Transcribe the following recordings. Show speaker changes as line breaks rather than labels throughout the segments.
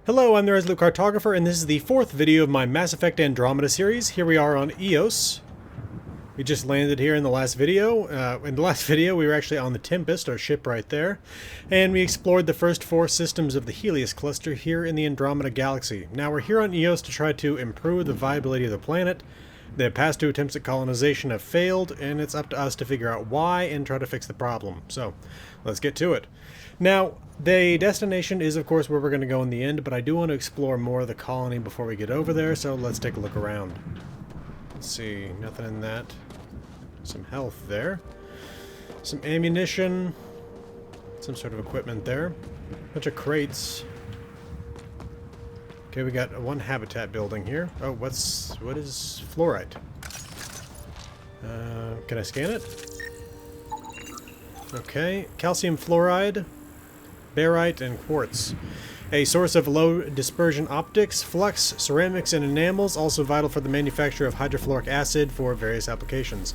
Hello, I'm the Resolute Cartographer, and this is the fourth video of my Mass Effect Andromeda series. Here we are on Eos. We just landed here in the last video. In the last video, we were actually on the Tempest, our ship right there, and we explored the first four systems of the Helios cluster here in the Andromeda galaxy. Now we're here on Eos to try to improve the viability of the planet. The past two attempts at colonization have failed, and it's up to us to figure out why and try to fix the problem. So, let's get to it. Now, the destination is, of course, where we're going to go in the end, but I do want to explore more of the colony before we get over there, so let's take a look around. Let's see, nothing in that. Some health there. Some ammunition. Some sort of equipment there. Bunch of crates. Okay, we got one habitat building here. Oh, what is fluorite? Can I scan it? Okay, calcium fluoride, barite, and quartz. A source of low dispersion optics, flux, ceramics, and enamels, also vital for the manufacture of hydrofluoric acid for various applications.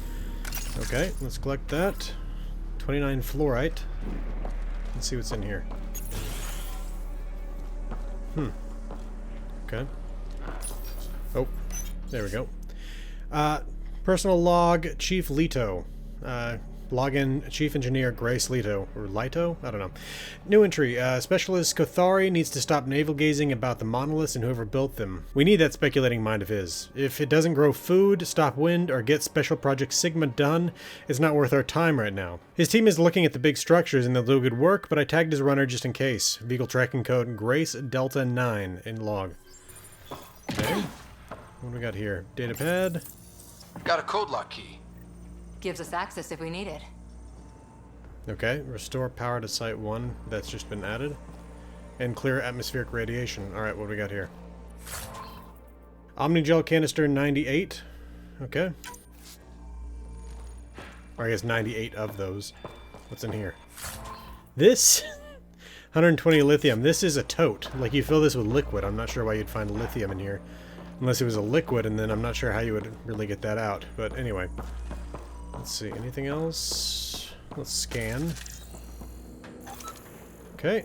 Okay, let's collect that. 29 fluorite. Let's see what's in here. Okay. Oh, there we go. Personal log, Chief Leto. Login, Chief Engineer Grace Leto. Or Lito? I don't know. New entry. Specialist Kothari needs to stop navel-gazing about the monoliths and whoever built them. We need that speculating mind of his. If it doesn't grow food, stop wind, or get Special Project Sigma done, it's not worth our time right now. His team is looking at the big structures and they'll do good work, but I tagged his runner just in case. Vehicle tracking code Grace Delta 9 in log. Okay. What do we got here? Datapad.
Got a code lock key.
Gives us access if we need it.
Okay. Restore power to Site 1. That's just been added. And clear atmospheric radiation. Alright, what do we got here? Omnigel canister 98. Okay. Or I guess 98 of those. What's in here? This? 120 lithium. This is a tote. Like, you fill this with liquid. I'm not sure why you'd find lithium in here. Unless it was a liquid, and then I'm not sure how you would really get that out. But anyway. Let's see. Anything else? Let's scan. Okay.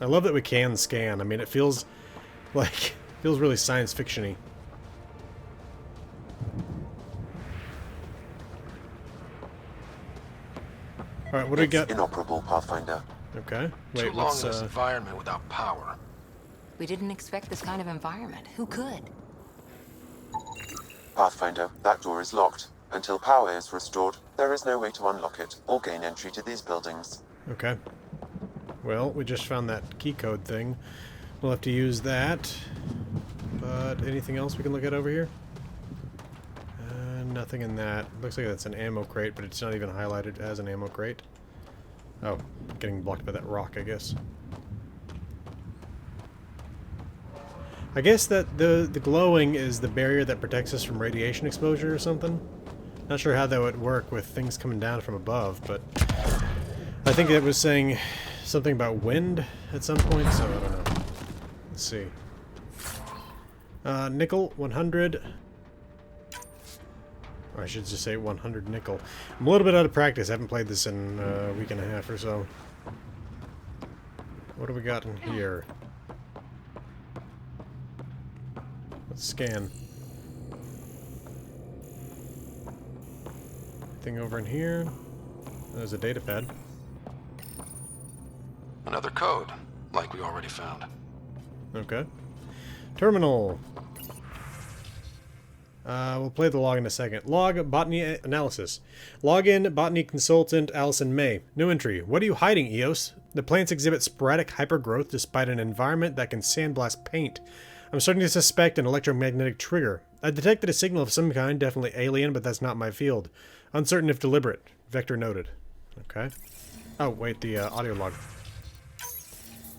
I love that we can scan. I mean, it feels like... feels really science fiction-y. Alright, what do we got?
Inoperable, Pathfinder.
Okay. Wait,
Too long
what's,
in this environment without power.
We didn't expect this kind of environment. Who could?
Pathfinder, that door is locked. Until power is restored, there is no way to unlock it or gain entry to these buildings.
Okay. Well, we just found that key code thing. We'll have to use that. But anything else we can look at over here? Nothing in that. Looks like that's an ammo crate, but it's not even highlighted as an ammo crate. Oh, getting blocked by that rock, I guess. I guess that the glowing is the barrier that protects us from radiation exposure or something. Not sure how that would work with things coming down from above, but I think it was saying something about wind at some point, so I don't know. Let's see. Nickel, 100. Or I should just say 100 nickel. I'm a little bit out of practice. I haven't played this in a week and a half or so. What do we got in here? Let's scan. Anything over in here? There's a datapad.
Another code, like we already found.
Okay. Terminal. We'll play the log in a second. Log, botany analysis. Login, botany consultant, Allison May. New entry. What are you hiding, Eos? The plants exhibit sporadic hypergrowth despite an environment that can sandblast paint. I'm starting to suspect an electromagnetic trigger. I detected a signal of some kind, definitely alien, but that's not my field. Uncertain if deliberate. Vector noted. Okay. Oh, wait, the audio log.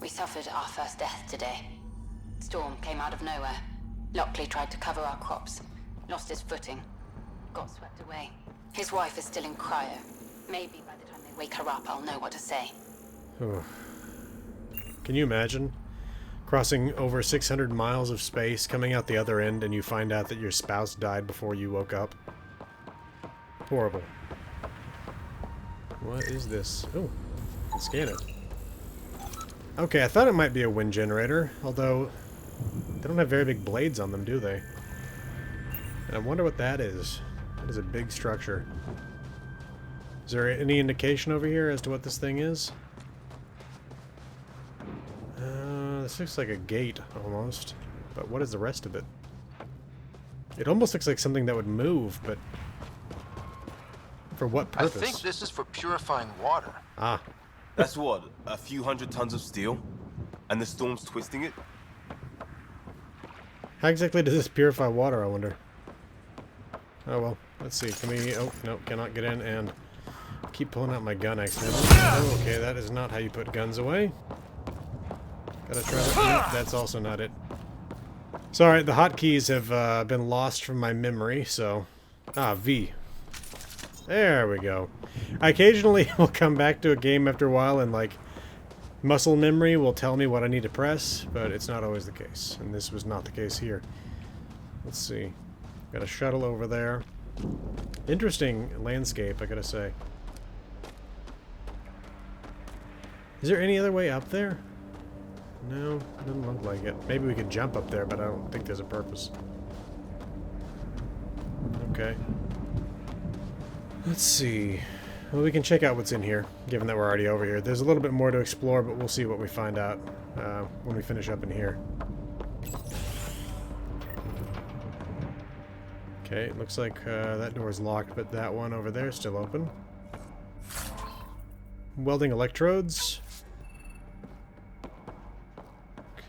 We suffered our first death today. Storm came out of nowhere. Lockley tried to cover our crops. Lost his footing. Got swept away. His wife is still in cryo. Maybe by the time they wake her up, I'll know what to say.
Can you imagine? Crossing over 600 miles of space, coming out the other end, and you find out that your spouse died before you woke up. Horrible. What is this? Oh, scan it. Okay, I thought it might be a wind generator, although they don't have very big blades on them, do they? And I wonder what that is. That is a big structure. Is there any indication over here as to what this thing is? This looks like a gate, almost. But what is the rest of it? It almost looks like something that would move, but... for what
I
purpose?
think this is for purifying water.
Ah.
That's what, a few hundred tons of steel? And the storm's twisting it?
How exactly does this purify water, I wonder? Oh well, let's see. Can we... oh, no, cannot get in, and... keep pulling out my gun accidentally. Oh, okay, that is not how you put guns away. Gotta try that. Nope, that's also not it. Sorry, the hotkeys have been lost from my memory, so... ah, V. There we go. I occasionally will come back to a game after a while and, like, muscle memory will tell me what I need to press, but it's not always the case. And this was not the case here. Let's see. Got a shuttle over there. Interesting landscape, I gotta say. Is there any other way up there? No, doesn't look like it. Maybe we could jump up there, but I don't think there's a purpose. Okay. Let's see. Well, we can check out what's in here, given that we're already over here. There's a little bit more to explore, but we'll see what we find out when we finish up in here. Okay, it looks like that door's locked, but that one over there is still open. Welding electrodes.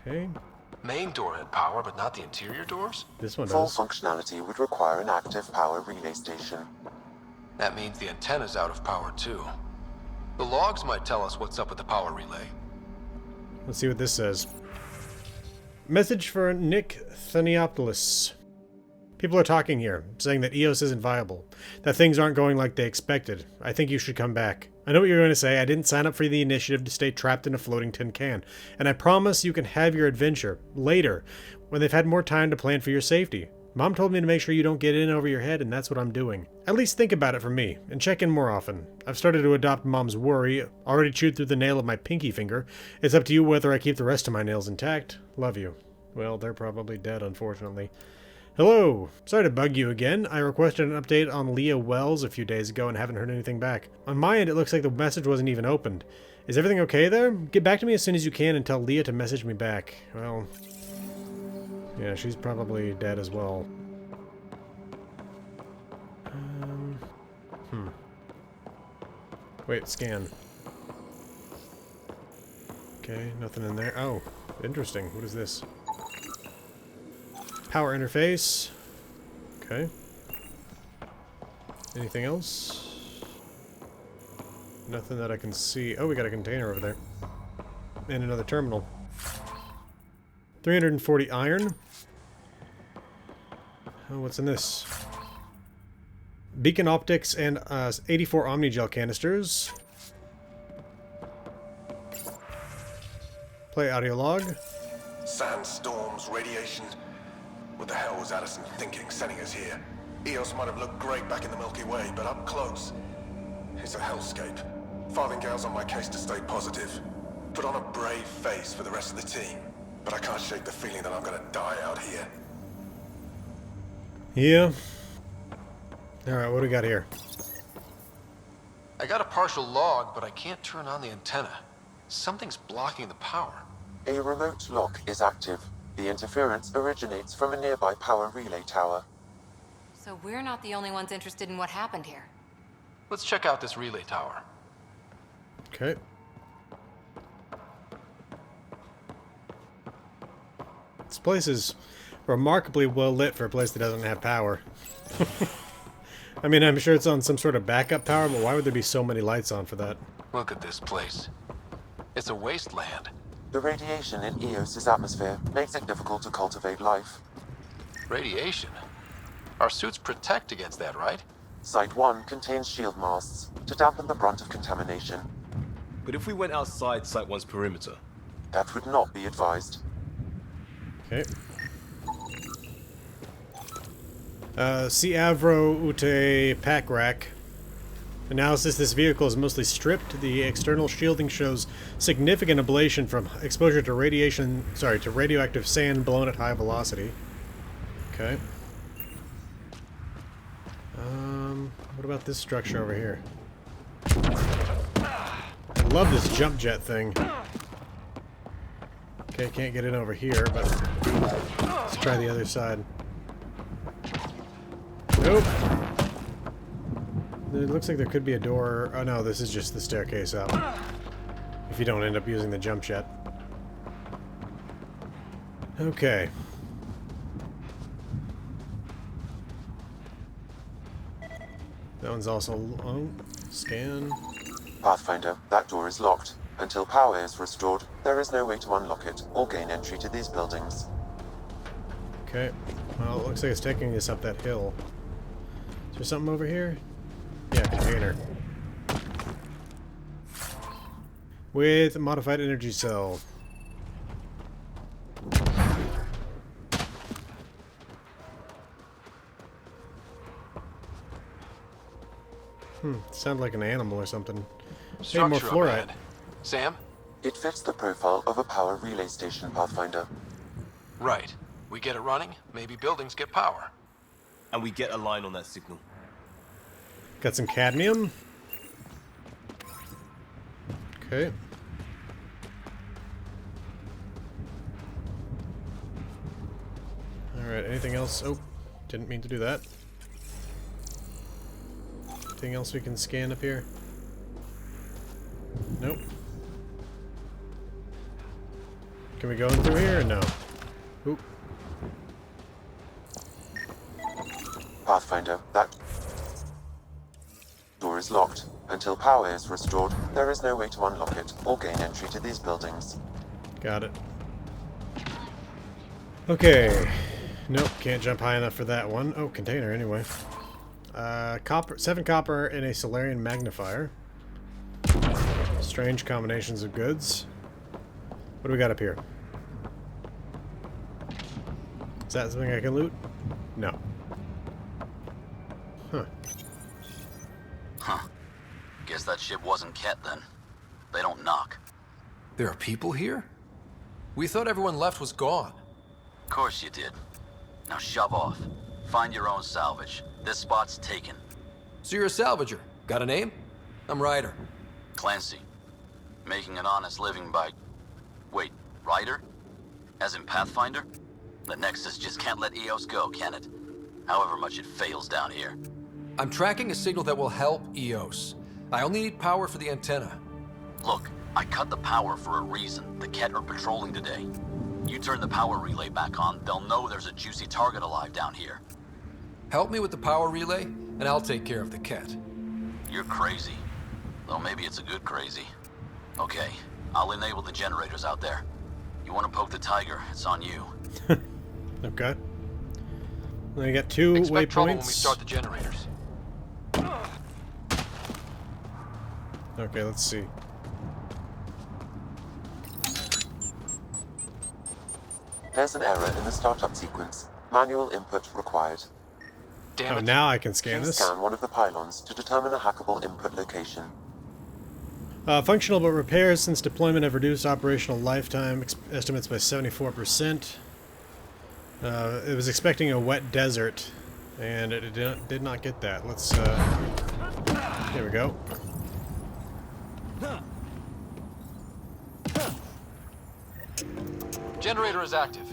Okay.
Main door had power, but not the interior doors?
This one
Full
does.
functionality would require an active power relay station.
That means the antenna's out of power too. The logs might tell us what's up with the power relay.
Let's see what this says. Message for Nick Thaniopoulos. People are talking here, saying that EOS isn't viable, that things aren't going like they expected. I think you should come back. I know what you're going to say. I didn't sign up for the initiative to stay trapped in a floating tin can, and I promise you can have your adventure later, when they've had more time to plan for your safety. Mom told me to make sure you don't get in over your head, and that's what I'm doing. At least think about it for me, and check in more often. I've started to adopt Mom's worry, already chewed through the nail of my pinky finger. It's up to you whether I keep the rest of my nails intact. Love you. Well, they're probably dead, unfortunately. Hello! Sorry to bug you again. I requested an update on Leah Wells a few days ago and haven't heard anything back. On my end, it looks like the message wasn't even opened. Is everything okay there? Get back to me as soon as you can and tell Leah to message me back. Well... yeah, she's probably dead as well. Wait, scan. Okay, nothing in there. Oh, interesting. What is this? Power interface. Okay. Anything else? Nothing that I can see. Oh, we got a container over there. And another terminal. 340 iron. Oh, what's in this? Beacon optics and 84 Omnigel canisters. Play audio log.
Sandstorms, radiation. What the hell was Addison thinking, sending us here? EOS might have looked great back in the Milky Way, but up close, it's a hellscape. Farthingale's on my case to stay positive. Put on a brave face for the rest of the team, but I can't shake the feeling that I'm gonna die out here.
Yeah. Alright, what do we got here?
I got a partial log, but I can't turn on the antenna. Something's blocking the power.
A remote lock is active. The interference originates from a nearby power relay tower.
So we're not the only ones interested in what happened here.
Let's check out this relay tower.
Okay. This place is remarkably well lit for a place that doesn't have power. I mean, I'm sure it's on some sort of backup power, but why would there be so many lights on for that?
Look at this place. It's a wasteland.
The radiation in EOS's atmosphere makes it difficult to cultivate life.
Radiation? Our suits protect against that, right?
Site 1 contains shield masts to dampen the brunt of contamination.
But if we went outside Site 1's perimeter?
That would not be advised.
Okay. Si Avro Ute Pack Rack. Analysis: this vehicle is mostly stripped. The external shielding shows significant ablation from exposure to to radioactive sand blown at high velocity. Okay. What about this structure over here? I love this jump jet thing. Okay, can't get in over here, but let's try the other side. Nope. It looks like there could be a door. Oh no, this is just the staircase up. If you don't end up using the jump jet. Okay. That one's also... oh, scan.
Pathfinder, that door is locked. Until power is restored, there is no way to unlock it or gain entry to these buildings.
Okay. Well, it looks like it's taking us up that hill. Is there something over here? Yeah, container. With a modified energy cell. Sound like an animal or something. Hey, more
Structure
fluorite.
up ahead. Sam?
It fits the profile of a power relay station, Pathfinder.
Right. We get it running, maybe buildings get power.
And we get a line on that signal.
Got some cadmium. Okay. Alright, anything else? Oh, didn't mean to do that. Anything else we can scan up here? Nope. Can we go in through here or no? Oop.
Pathfinder, that door is locked. Until power is restored, there is no way to unlock it or gain entry to these buildings.
Got it. Okay. Nope, can't jump high enough for that one. Oh, container anyway. Copper, 7 copper and a Solarian magnifier. Strange combinations of goods. What do we got up here? Is that something I can loot? No. Huh.
Huh. Guess that ship wasn't Ket then. They don't knock.
There are people here? We thought everyone left was gone.
Of course you did. Now shove off. Find your own salvage. This spot's taken.
So you're a salvager. Got a name? I'm Ryder.
Clancy. Making an honest living by... Wait, Ryder? As in Pathfinder? The Nexus just can't let EOS go, can it? However much it fails down here.
I'm tracking a signal that will help EOS. I only need power for the antenna.
Look, I cut the power for a reason. The Ket are patrolling today. You turn the power relay back on, they'll know there's a juicy target alive down here.
Help me with the power relay, and I'll take care of the Ket.
You're crazy. Though maybe it's a good crazy. Okay, I'll enable the generators out there. You want to poke the tiger, it's on you.
Okay. Then you got 2
Expect trouble when we
waypoints.
start the generators.
Okay, let's see.
There's an error in the startup sequence. Manual input required.
Damn
Oh,
it.
now I can scan
Please
this.
scan one of the pylons to determine a hackable input location.
Functional but repairs since deployment have reduced operational lifetime estimates by 74%. It was expecting a wet desert, and it did not get that. Let's, here we go.
Generator is active.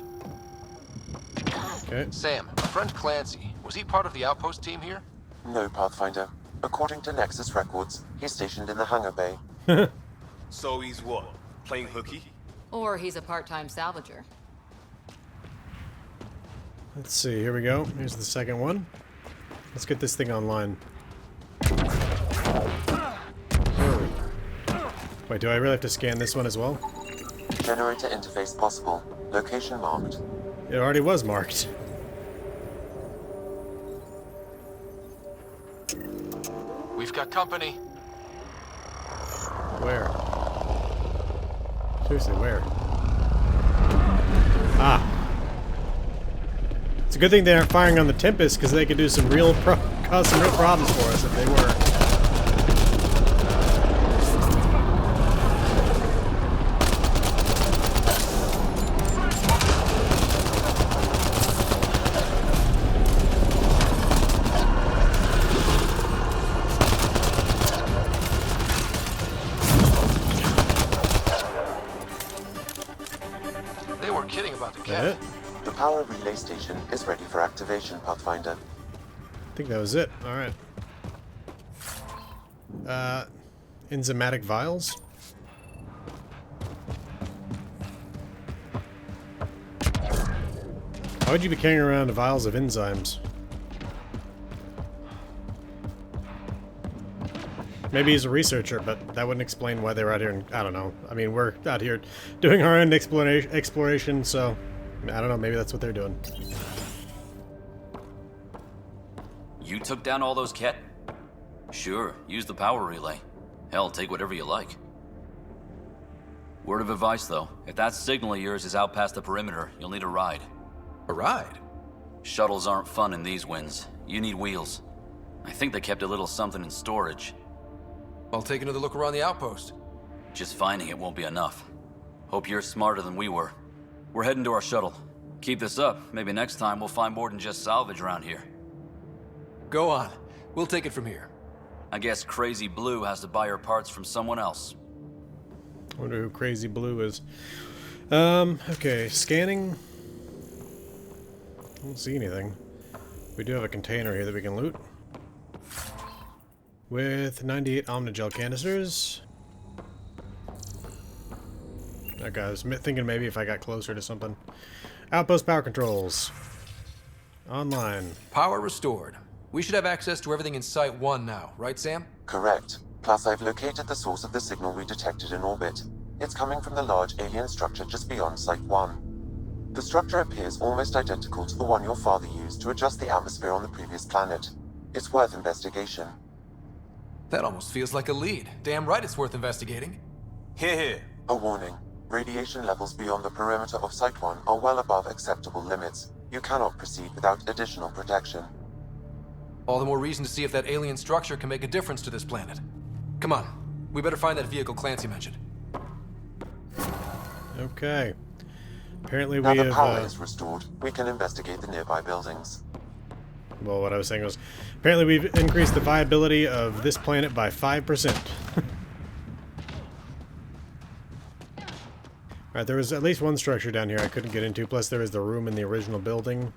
Okay.
Sam, my friend Clancy, was he part of the outpost team here?
No, Pathfinder. According to Nexus records, he's stationed in the hangar bay.
So he's what? Playing hooky?
Or he's a part-time salvager.
Let's see, here we go. Here's the second one. Let's get this thing online. Oh. Wait, do I really have to scan this one as well?
Generator interface possible. Location marked.
It already was marked.
We've got company.
Where? Seriously, where? Ah. It's a good thing they aren't firing on the Tempest, because they could do some cause some real problems for us if they were.
you weren't kidding about the
That
cat.
it?
The power relay station is ready for activation, Pathfinder.
I think that was it. Alright. Enzymatic vials? Why would you be carrying around vials of enzymes? Maybe he's a researcher, but that wouldn't explain why they were out here. And I don't know. I mean, we're out here doing our own exploration, so I don't know. Maybe that's what they're doing.
You took down all those Ket? Sure, use the power relay. Hell, take whatever you like. Word of advice, though. If that signal of yours is out past the perimeter, you'll need a ride.
A ride?
Shuttles aren't fun in these winds. You need wheels. I think they kept a little something in storage.
I'll take another look around the outpost.
Just finding it won't be enough. Hope you're smarter than we were. We're heading to our shuttle. Keep this up. Maybe next time we'll find more than just salvage around here.
Go on. We'll take it from here.
I guess Crazy Blue has to buy her parts from someone else.
I wonder who Crazy Blue is. Okay, scanning. I don't see anything. We do have a container here that we can loot. With 98 Omnigel canisters. Okay, I was thinking maybe if I got closer to something. Outpost power controls. Online.
Power restored. We should have access to everything in Site 1 now, right, Sam?
Correct. Plus, I've located the source of the signal we detected in orbit. It's coming from the large alien structure just beyond Site 1. The structure appears almost identical to the one your father used to adjust the atmosphere on the previous planet. It's worth investigation.
That almost feels like a lead. Damn right it's worth investigating.
Here, here.
A warning. Radiation levels beyond the perimeter of Site 1 are well above acceptable limits. You cannot proceed without additional protection.
All the more reason to see if that alien structure can make a difference to this planet. Come on. We better find that vehicle Clancy mentioned.
Okay. Apparently
Now
we
the
have...
power is restored, we can investigate the nearby buildings.
Well, what I was saying was, apparently we've increased the viability of this planet by 5%. Alright, there was at least one structure down here I couldn't get into, plus there was the room in the original building.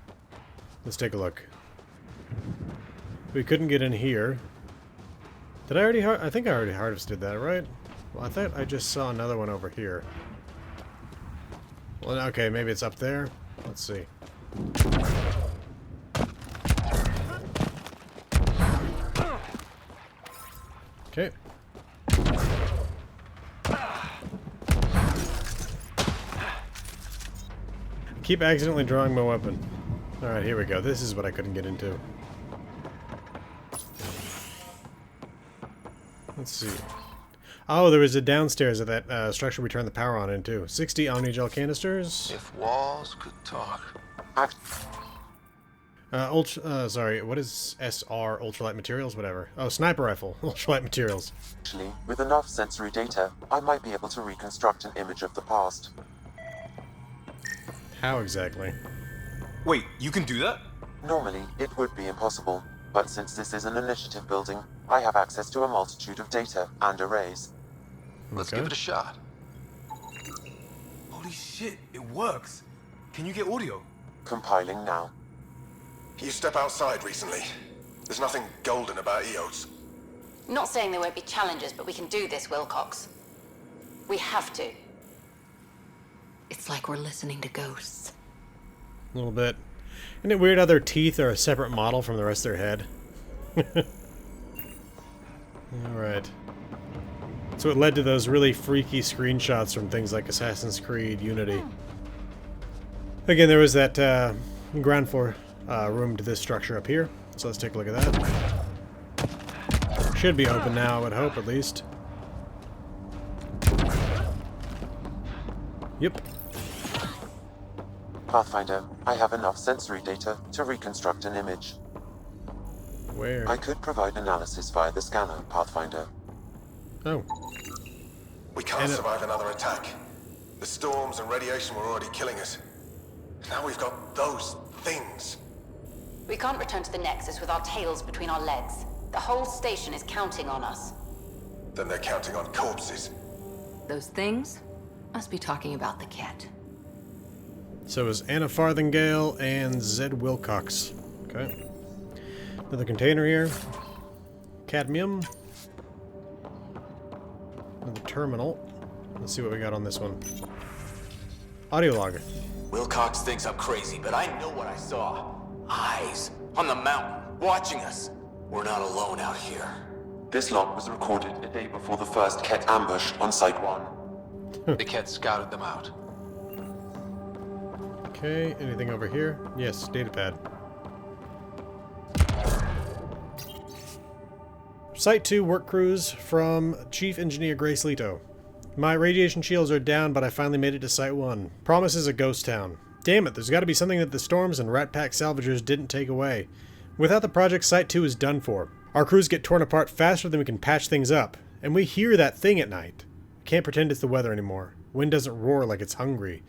Let's take a look. We couldn't get in here. Did I already I think I already harvested that, right? Well, I thought I just saw another one over here. Well, okay, maybe it's up there. Let's see. Okay. Keep accidentally drawing my weapon. Alright, here we go. This is what I couldn't get into. Let's see. Oh, there was a downstairs of that structure we turned the power on into. 60 Omnigel canisters.
If walls could talk.
Sorry, what is SR? Ultralight materials? Whatever. Oh, sniper rifle. Ultralight materials.
Actually, with enough sensory data, I might be able to reconstruct an image of the past.
How exactly?
Wait, you can do that?
Normally, it would be impossible, but since this is an initiative building, I have access to a multitude of data and arrays.
Let's
Okay.
give it a shot.
Holy shit, it works. Can you get audio?
Compiling now.
You step outside recently. There's nothing golden about Eos.
Not saying there won't be challenges, but we can do this, Wilcox. We have to. It's like we're listening to ghosts.
A little bit. Isn't it weird how their teeth are a separate model from the rest of their head? Alright. So it led to those really freaky screenshots from things like Assassin's Creed Unity. Again, there was that ground floor room to this structure up here. So let's take a look at that. Should be open now, I would hope, at least. Yep.
Pathfinder, I have enough sensory data to reconstruct an image.
Where?
I could provide analysis via the scanner, Pathfinder.
Oh.
We can't survive another attack. The storms and radiation were already killing us. Now we've got those things.
We can't return to the Nexus with our tails between our legs. The whole station is counting on us.
Then they're counting on corpses.
Those things must be talking about the cat.
So is Anna Farthingale and Zed Wilcox. Okay. Another container here. Cadmium. Another terminal. Let's see what we got on this one. Audio log.
Wilcox thinks I'm crazy, but I know what I saw. Eyes on the mountain, watching us. We're not alone out here.
This log was recorded a day before the first Ket ambush on Site 1.
The Ket scouted them out.
Okay, anything over here? Yes, datapad. Site 2 work crews from Chief Engineer Grace Leto. My radiation shields are down, but I finally made it to Site 1. Promises a ghost town. Damn it, there's gotta be something that the storms and Rat Pack salvagers didn't take away. Without the project, Site 2 is done for. Our crews get torn apart faster than we can patch things up. And we hear that thing at night. Can't pretend it's the weather anymore. Wind doesn't roar like it's hungry.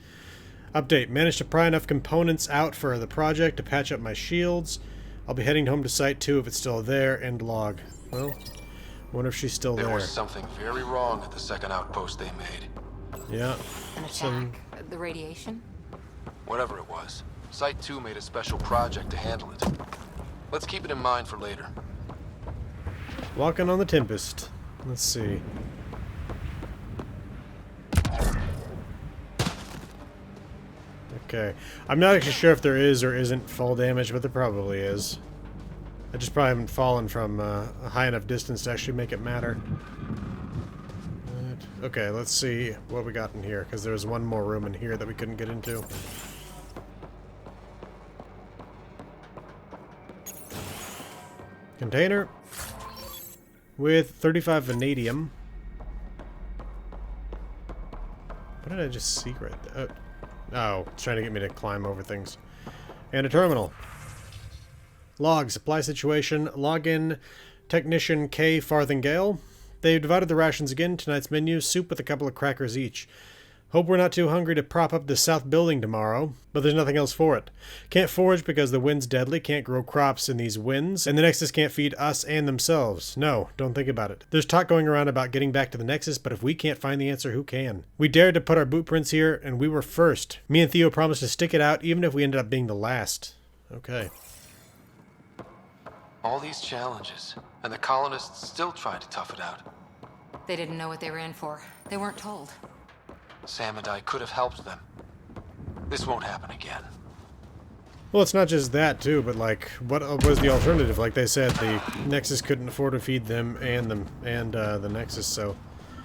Update, managed to pry enough components out for the project to patch up my shields. I'll be heading home to Site 2 if it's still there, end log. Well, I wonder if she's still there.
There was something very wrong at the second outpost they made.
Yeah.
An attack? The radiation?
Whatever it was, Site 2 made a special project to handle it. Let's keep it in mind for later.
Walking on the Tempest. Let's see. Okay. I'm not actually sure if there is or isn't fall damage, but there probably is. I just probably haven't fallen from a high enough distance to actually make it matter. Okay, let's see what we got in here, because there was one more room in here that we couldn't get into. Container with 35 vanadium. What did I just see right there? Oh, it's trying to get me to climb over things. And a terminal. Log, supply situation, login, technician K. Farthingale. They've divided the rations again. Tonight's menu, soup with a couple of crackers each. Hope we're not too hungry to prop up the south building tomorrow, but there's nothing else for it. Can't forage because the wind's deadly, can't grow crops in these winds, and the Nexus can't feed us and themselves. No, don't think about it. There's talk going around about getting back to the Nexus, but if we can't find the answer, who can? We dared to put our boot prints here, and we were first. Me and Theo promised to stick it out, even if we ended up being the last. Okay.
All these challenges, and the colonists still tried to tough it out.
They didn't know what they were in for. They weren't told.
Sam and I could have helped them. This won't happen again.
Well, it's not just that, too, but, like, what was the alternative? Like they said, the Nexus couldn't afford to feed them and the Nexus, so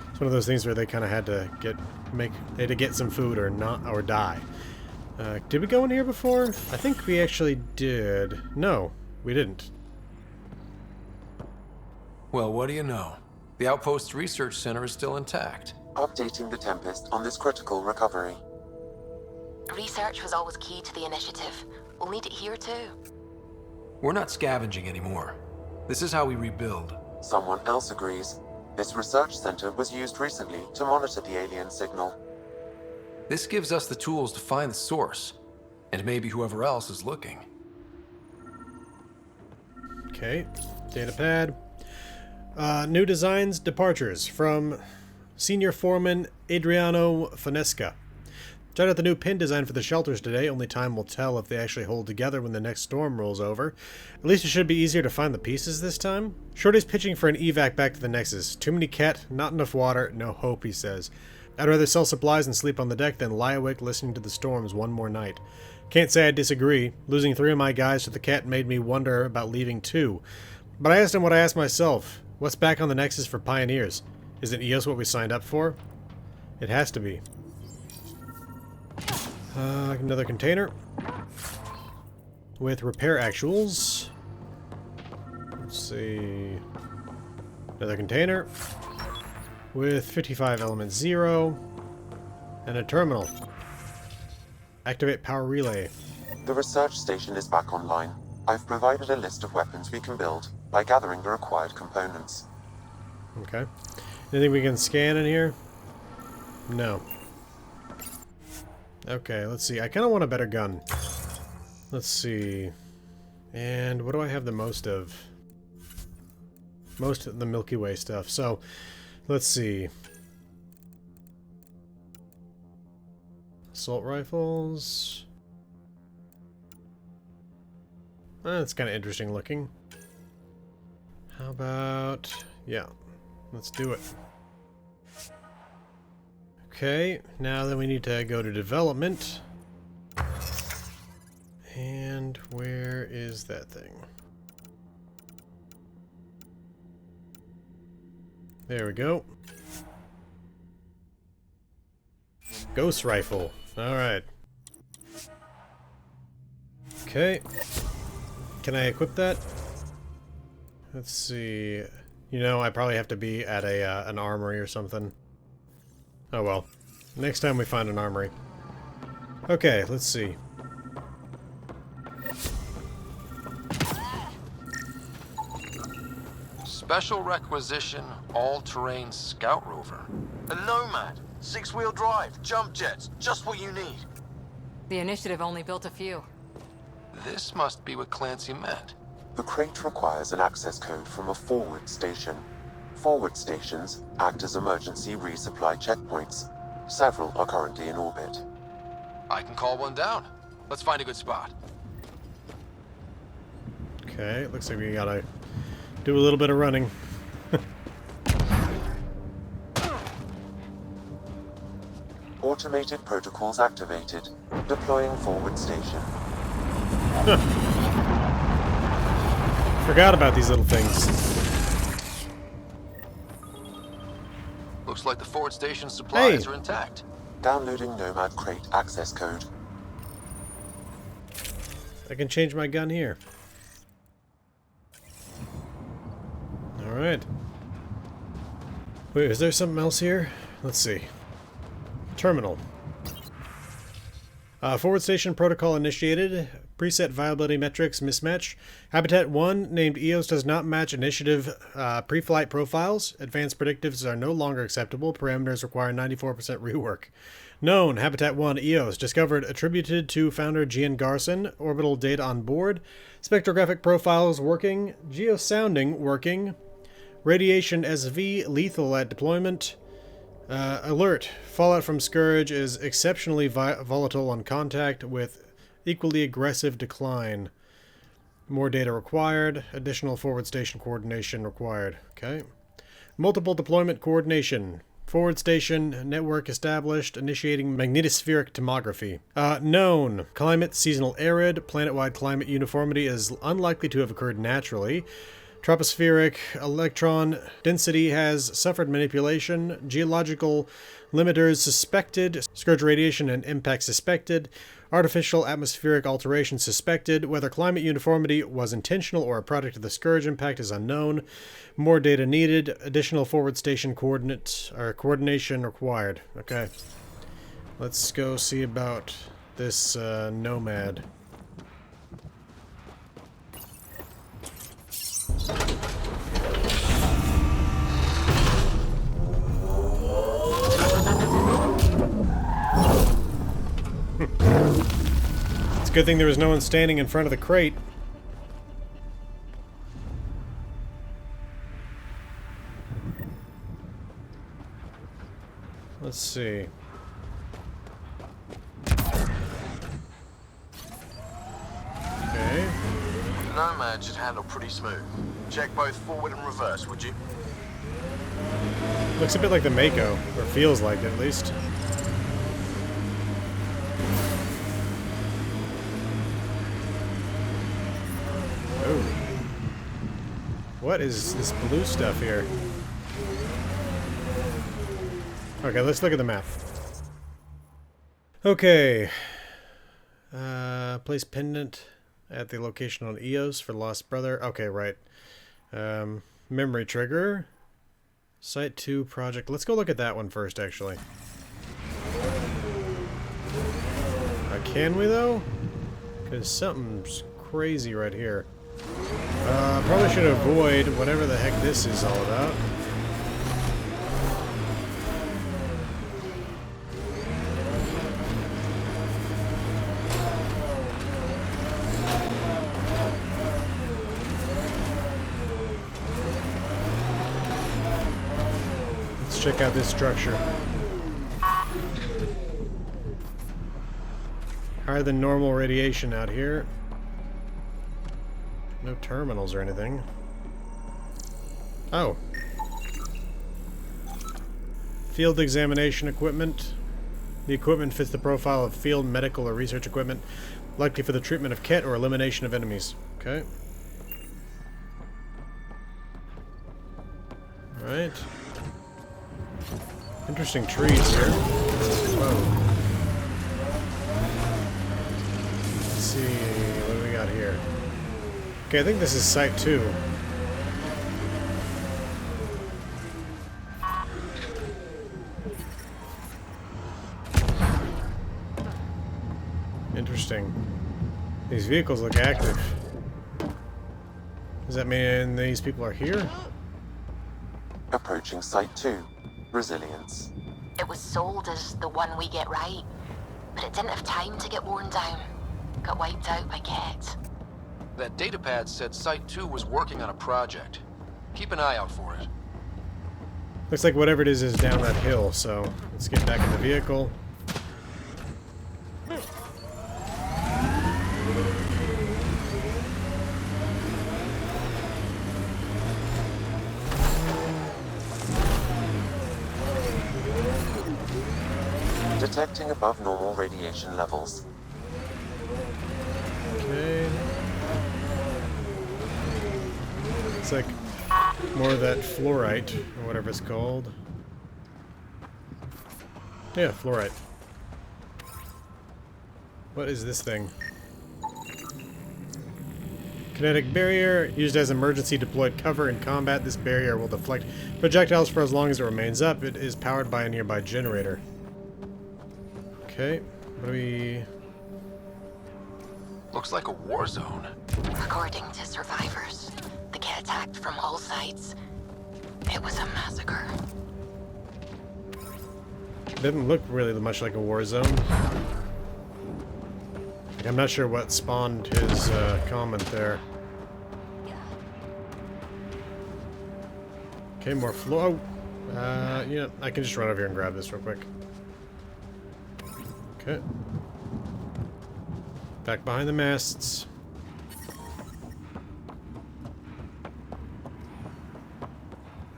it's one of those things where they kind of had to get some food or not, or die. Did we go in here before? I think we actually did. No, we didn't.
Well, what do you know? The Outpost's research center is still intact.
Updating the Tempest on this critical recovery.
Research was always key to the initiative. We'll need it here too.
We're not scavenging anymore. This is how we rebuild.
Someone else agrees. This research center was used recently to monitor the alien signal.
This gives us the tools to find the source, and maybe whoever else is looking.
Okay, data pad. New designs, departures from Senior Foreman Adriano Finesca. Tried out the new pin design for the shelters today. Only time will tell if they actually hold together when the next storm rolls over. At least it should be easier to find the pieces this time. Shorty's pitching for an evac back to the Nexus. Too many cat, not enough water, no hope, he says. I'd rather sell supplies and sleep on the deck than lie awake listening to the storms one more night. Can't say I disagree. Losing 3 of my guys to the cat made me wonder about leaving too. But I asked him what I asked myself. What's back on the Nexus for Pioneers? Isn't EOS what we signed up for? It has to be. Another container. With repair actuals. Let's see. Another container. With 55 element 0. And a terminal. Activate power relay.
The research station is back online. I've provided a list of weapons we can build by gathering the required components.
Okay. Anything we can scan in here? No. Okay, let's see. I kind of want a better gun. Let's see. And what do I have the most of? Most of the Milky Way stuff. So, let's see. Assault rifles. That's kind of interesting looking. How about... yeah, let's do it. Okay, now then we need to go to development. And where is that thing? There we go. Ghost rifle. Alright. Okay. Can I equip that? Let's see. You know, I probably have to be at a an armory or something. Oh well. Next time we find an armory. Okay, let's see.
Special requisition, all-terrain scout rover.
A Nomad, 6-wheel drive, jump jets, just what you need.
The initiative only built a few.
This must be what Clancy meant.
The crate requires an access code from a forward station. Forward stations act as emergency resupply checkpoints. Several are currently in orbit.
I can call one down. Let's find a good spot.
Okay, looks like we gotta do a little bit of running.
Automated protocols activated. Deploying forward station.
Forgot about these little things.
Looks like the forward station supplies are intact.
Downloading Nomad crate access code.
I can change my gun here. Alright. Wait, is there something else here? Let's see. Terminal. Forward station protocol initiated. Preset viability metrics mismatch. Habitat 1 named EOS does not match initiative pre-flight profiles. Advanced predictives are no longer acceptable. Parameters require 94% rework. Known. Habitat 1 EOS discovered attributed to founder Gian Garson. Orbital data on board. Spectrographic profiles working. Geosounding working. Radiation SV lethal at deployment. Alert. Fallout from Scourge is exceptionally volatile on contact with equally aggressive decline. More data required. Additional forward station coordination required. Okay. Multiple deployment coordination. Forward station network established. Initiating magnetospheric tomography. Known. Climate seasonal arid. Planet-wide climate uniformity is unlikely to have occurred naturally. Tropospheric electron density has suffered manipulation. Geological limiters suspected. Scourge radiation and impact suspected. Artificial atmospheric alteration suspected. Whether climate uniformity was intentional or a product of the Scourge impact is unknown. More data needed. Additional forward station coordination required. Okay. Let's go see about this Nomad. It's a good thing there was no one standing in front of the crate. Let's see. Okay.
Nomad should handle pretty smooth. Check both forward and reverse, would you?
Looks a bit like the Mako, or feels like it at least. Oh. What is this blue stuff here? Okay, let's look at the map. Okay. Place pendant at the location on EOS for Lost Brother. Okay, right. Memory trigger. Site 2 project. Let's go look at that one first, actually. Can we, though? Because something's crazy right here. Probably should avoid whatever the heck this is all about. Let's check out this structure. Higher than normal radiation out here. No terminals or anything. Oh. Field examination equipment. The equipment fits the profile of field medical or research equipment, likely for the treatment of Ket or elimination of enemies. Okay. Alright. Interesting trees here. Whoa. Let's see, what do we got here? Okay, I think this is Site 2. Interesting. These vehicles look active. Does that mean these people are here?
Approaching Site 2. Resilience.
It was sold as the one we get right, but it didn't have time to get worn down. Got wiped out by Ket.
That datapad said Site 2 was working on a project. Keep an eye out for it.
Looks like whatever it is down that hill, so let's get back in the vehicle.
Detecting above normal radiation levels.
Okay. It's like more of that fluorite, or whatever it's called. Yeah, fluorite. What is this thing? Kinetic barrier. Used as emergency deployed cover in combat, this barrier will deflect projectiles for as long as it remains up. It is powered by a nearby generator. Okay, what do we...
Looks like a war zone.
According to survivors, the Ket attacked from all sides. It was a massacre.
Didn't look really much like a war zone. Like, I'm not sure what spawned his comment there. Okay, more flow. Yeah, I can just run over here and grab this real quick. Okay. Back behind the masts.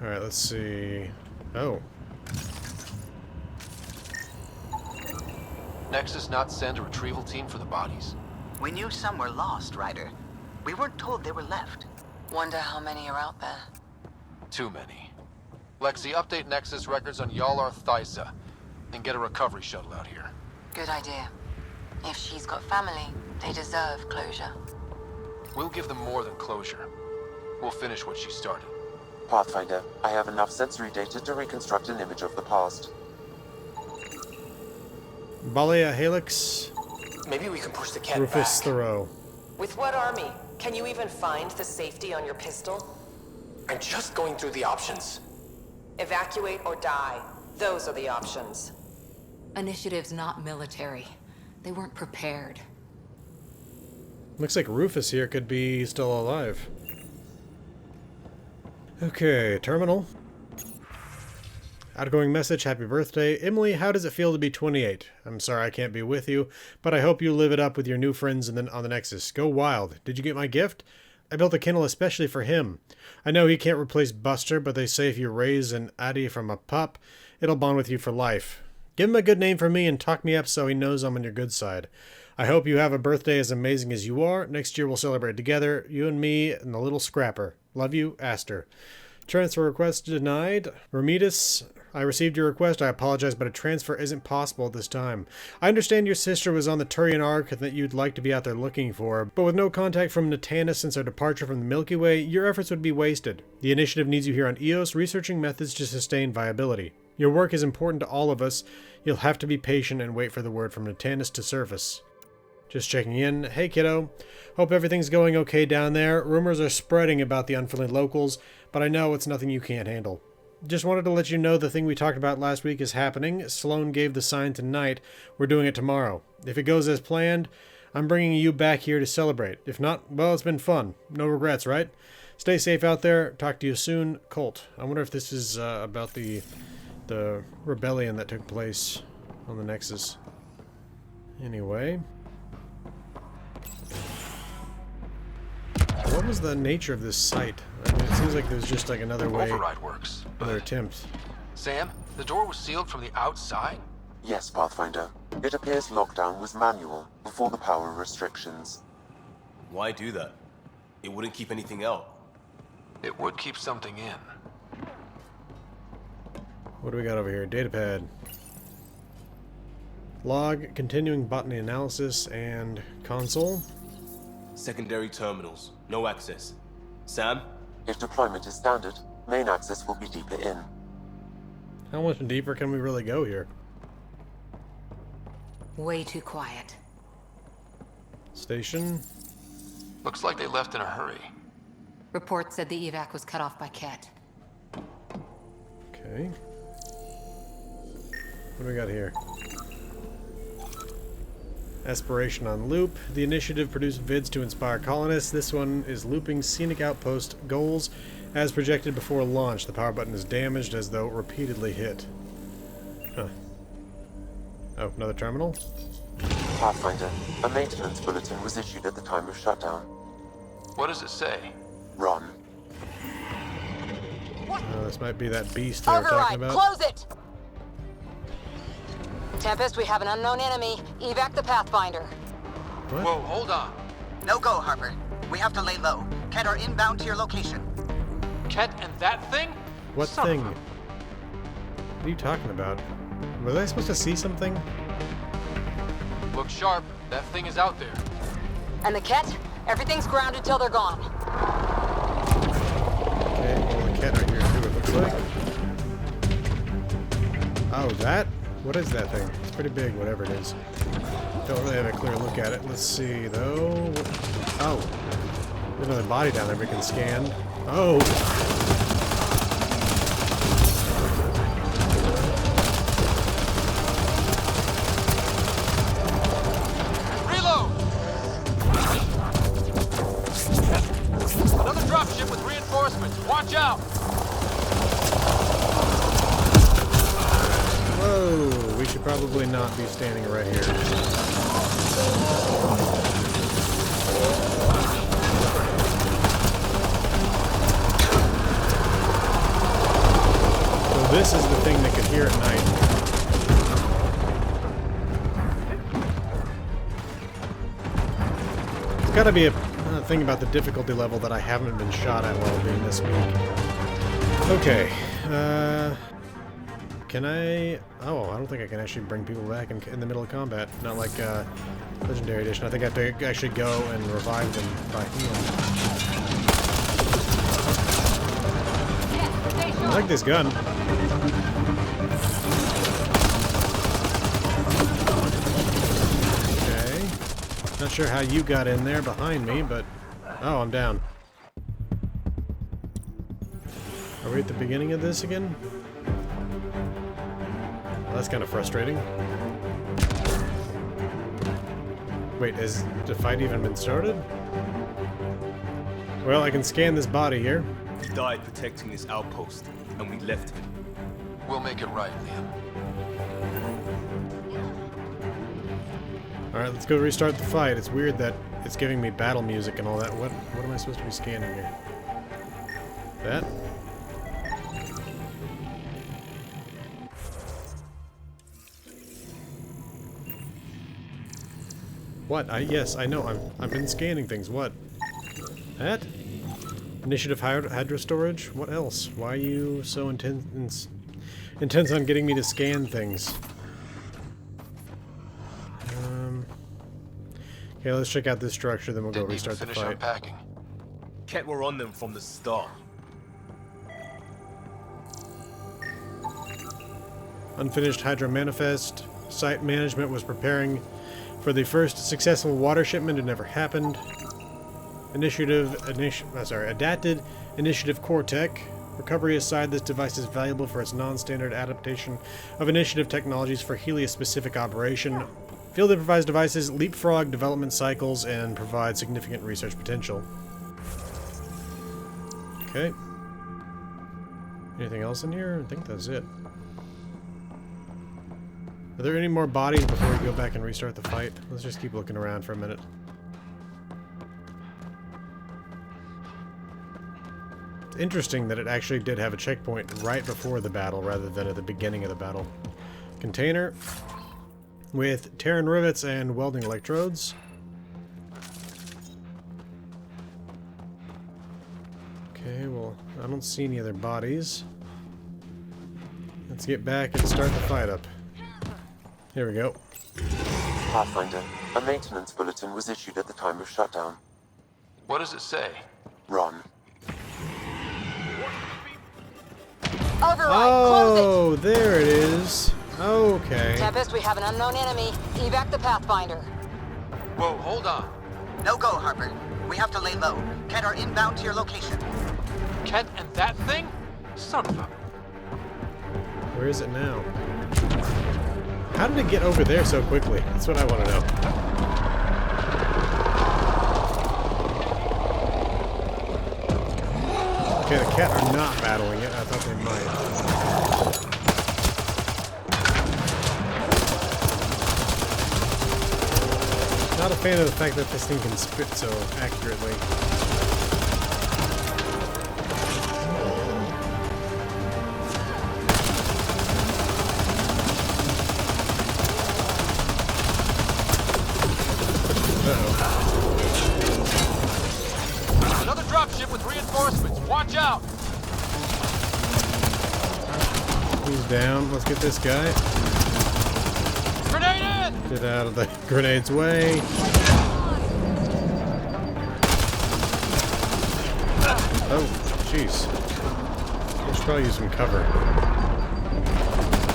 Alright, let's see. Oh.
Nexus not send a retrieval team for the bodies?
We knew some were lost, Ryder. We weren't told they were left.
Wonder how many are out there.
Too many. Lexi, update Nexus records on Yalar Thysa, and get a recovery shuttle out here.
Good idea. If she's got family, they deserve closure.
We'll give them more than closure. We'll finish what she started.
Pathfinder, I have enough sensory data to reconstruct an image of the past.
Balea Helix.
Maybe we can push the Ket
Rufus
back.
Thoreau.
With what army? Can you even find the safety on your pistol?
I'm just going through the options.
Evacuate or die. Those are the options.
Initiative's not military. They weren't prepared.
Looks like Rufus here could be still alive. Okay, terminal. Outgoing message, happy birthday. Emily, how does it feel to be 28? I'm sorry I can't be with you, but I hope you live it up with your new friends on the Nexus. Go wild. Did you get my gift? I built a kennel especially for him. I know he can't replace Buster, but they say if you raise an Addy from a pup, it'll bond with you for life. Give him a good name for me and talk me up so he knows I'm on your good side. I hope you have a birthday as amazing as you are. Next year we'll celebrate together, you and me and the little scrapper. Love you, Aster. Transfer request denied. Romidus, I received your request. I apologize, but a transfer isn't possible at this time. I understand your sister was on the Turian Ark and that you'd like to be out there looking for her, but with no contact from Natana since our departure from the Milky Way, your efforts would be wasted. The initiative needs you here on Eos, researching methods to sustain viability. Your work is important to all of us. You'll have to be patient and wait for the word from Natanus to surface. Just checking in. Hey kiddo. Hope everything's going okay down there. Rumors are spreading about the unfriendly locals, but I know it's nothing you can't handle. Just wanted to let you know the thing we talked about last week is happening. Sloan gave the sign tonight. We're doing it tomorrow. If it goes as planned, I'm bringing you back here to celebrate. If not, well, it's been fun. No regrets, right? Stay safe out there. Talk to you soon. Colt. I wonder if this is about the rebellion that took place on the Nexus. Anyway, What was the nature of this site? I mean, it seems like there's just like another way.
Override works.
Another attempt.
Sam, the door was sealed from the outside?
Yes, Pathfinder. It appears lockdown was manual before the power restrictions.
Why do that? It wouldn't keep anything out.
It would keep something in.
What do we got over here? Datapad. Log, continuing botany analysis, and console.
Secondary terminals. No access. Sam?
If deployment is standard, main access will be deeper in.
How much deeper can we really go here?
Way too quiet.
Station.
Looks like they left in a hurry.
Report said the evac was cut off by Ket.
Okay. What do we got here? Aspiration on loop. The initiative produced vids to inspire colonists. This one is looping scenic outpost goals as projected before launch. The power button is damaged as though repeatedly hit. Huh. Oh, another terminal?
Pathfinder, a maintenance bulletin was issued at the time of shutdown.
What does it say?
Run.
This might be that beast they were talking about.
Close it! Tempest, we have an unknown enemy. Evac the Pathfinder.
What?
Whoa, hold on.
No go, Harper. We have to lay low. Ket are inbound to your location.
Ket and that thing?
What thing? What are you talking about? Were they supposed to see something?
Look sharp. That thing is out there.
And the Ket? Everything's grounded till they're gone.
Okay, well the Ket are here too, it looks like. Oh, that? What is that thing? It's pretty big, whatever it is. Don't really have a clear look at it. Let's see, though. Oh. There's another body down there we can scan. Oh!
Reload! Another dropship with reinforcements. Watch out!
Whoa! We should probably not be standing right here. So this is the thing that could hear at night. There's gotta be a thing about the difficulty level that I haven't been shot at while being this weak. Okay, can I... Oh, I don't think I can actually bring people back in the middle of combat. Not like Legendary Edition. I think I have to actually go and revive them by healing. I like this gun. Okay. Not sure how you got in there behind me, but... Oh, I'm down. Are we at the beginning of this again? Well, that's kind of frustrating. Wait, has the fight even been started? Well, I can scan this body here.
He died protecting this outpost, and we left him.
We'll make it right, Liam.
Alright, let's go restart the fight. It's weird that it's giving me battle music and all that. What am I supposed to be scanning here? That? What? Yes, I know. I've been scanning things. What? That? Initiative hydro storage? What else? Why are you so intense on getting me to scan things? Okay, let's check out this structure, then we'll go restart the fight.
Unpacking.
Ket were on them from the start.
Unfinished hydro manifest. Site management was preparing for the first successful water shipment. It never happened. Adapted Initiative Core Tech. Recovery aside, this device is valuable for its non-standard adaptation of Initiative technologies for Helios-specific operation. Field improvised devices leapfrog development cycles and provide significant research potential. Okay. Anything else in here? I think that's it. Are there any more bodies before we go back and restart the fight? Let's just keep looking around for a minute. It's interesting that it actually did have a checkpoint right before the battle rather than at the beginning of the battle. Container with Terran rivets and welding electrodes. Okay, well, I don't see any other bodies. Let's get back and start the fight up. Here we go.
Pathfinder, a maintenance bulletin was issued at the time of shutdown.
What does it say?
Run.
Oh, there it is. Okay.
Tempest, we have an unknown enemy. Evac the Pathfinder.
Whoa, hold on.
No go, Harper. We have to lay low. Ket are inbound to your location.
Ket and that thing? Son of a...
Where is it now? How did it get over there so quickly? That's what I want to know. Okay, the Ket are not battling it. I thought they might. Not a fan of the fact that this thing can spit so accurately.
Another dropship with reinforcements. Watch out!
He's down. Let's get this guy.
Grenade in!
Get out of the grenade's way. Oh, jeez. I should probably use some cover.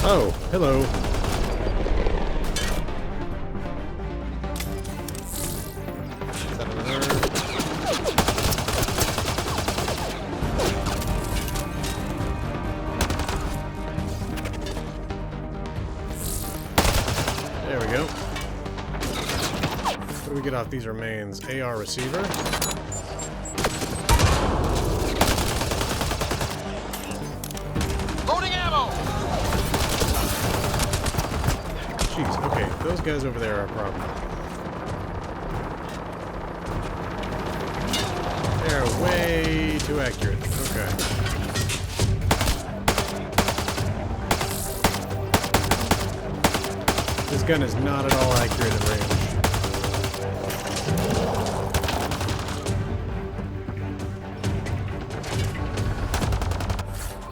Oh, hello. Is that another? There we go. What do we get off these remains? AR receiver.
Loading ammo!
Jeez, okay, those guys over there are a problem. They're way too accurate. Okay. This gun is not at all accurate at range.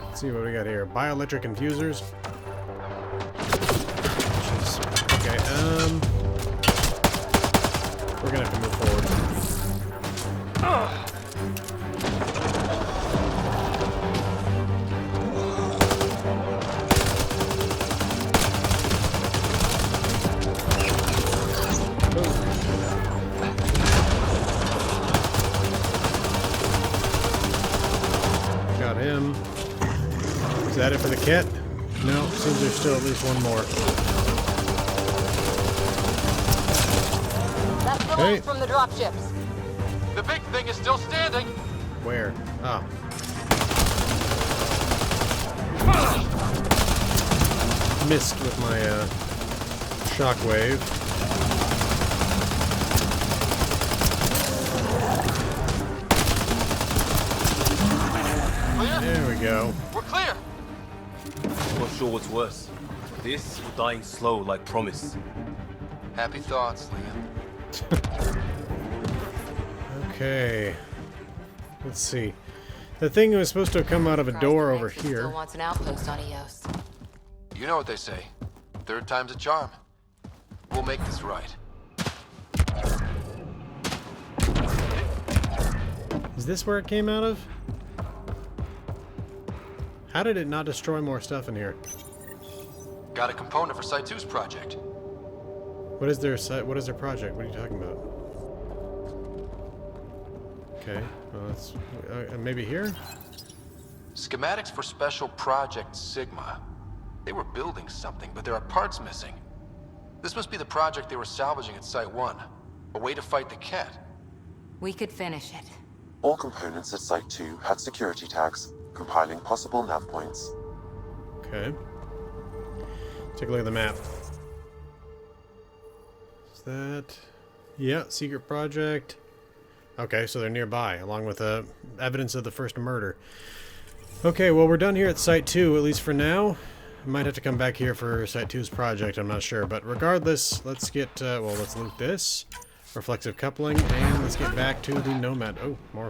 Let's see what we got here. Bioelectric infusers. Jeez. Okay, we're gonna have to move forward. Got him. Is that it for the kit? No, seems there's still at least one more.
That's the
Okay.
last from the dropships.
The big thing is still standing.
Where? Oh. Missed with my shockwave.
Clear?
There we go.
We're clear.
Not sure what's worse. This or dying slow like promise.
Happy thoughts, Liam.
Okay. Let's see. The thing was supposed to have come out of a door over
Still
here.
wants an outpost on Eos.
You know what they say. Third time's a charm. We'll make this right.
Is this where it came out of? How did it not destroy more stuff in here?
Got a component for Site 2's project.
What is their project? What are you talking about? Okay, well, that's maybe here.
Schematics for Special Project Sigma. They were building something, but there are parts missing. This must be the project they were salvaging at Site 1. A way to fight the Ket.
We could finish it.
All components at Site 2 had security tags, compiling possible nav points.
Okay. Take a look at the map. Is that... Yeah, secret project. Okay, so they're nearby, along with evidence of the first murder. Okay, well, we're done here at Site 2, at least for now. I might have to come back here for Site 2's project, I'm not sure. But regardless, let's get, well, let's loot this. Reflexive coupling, and let's get back to the Nomad. Oh, more.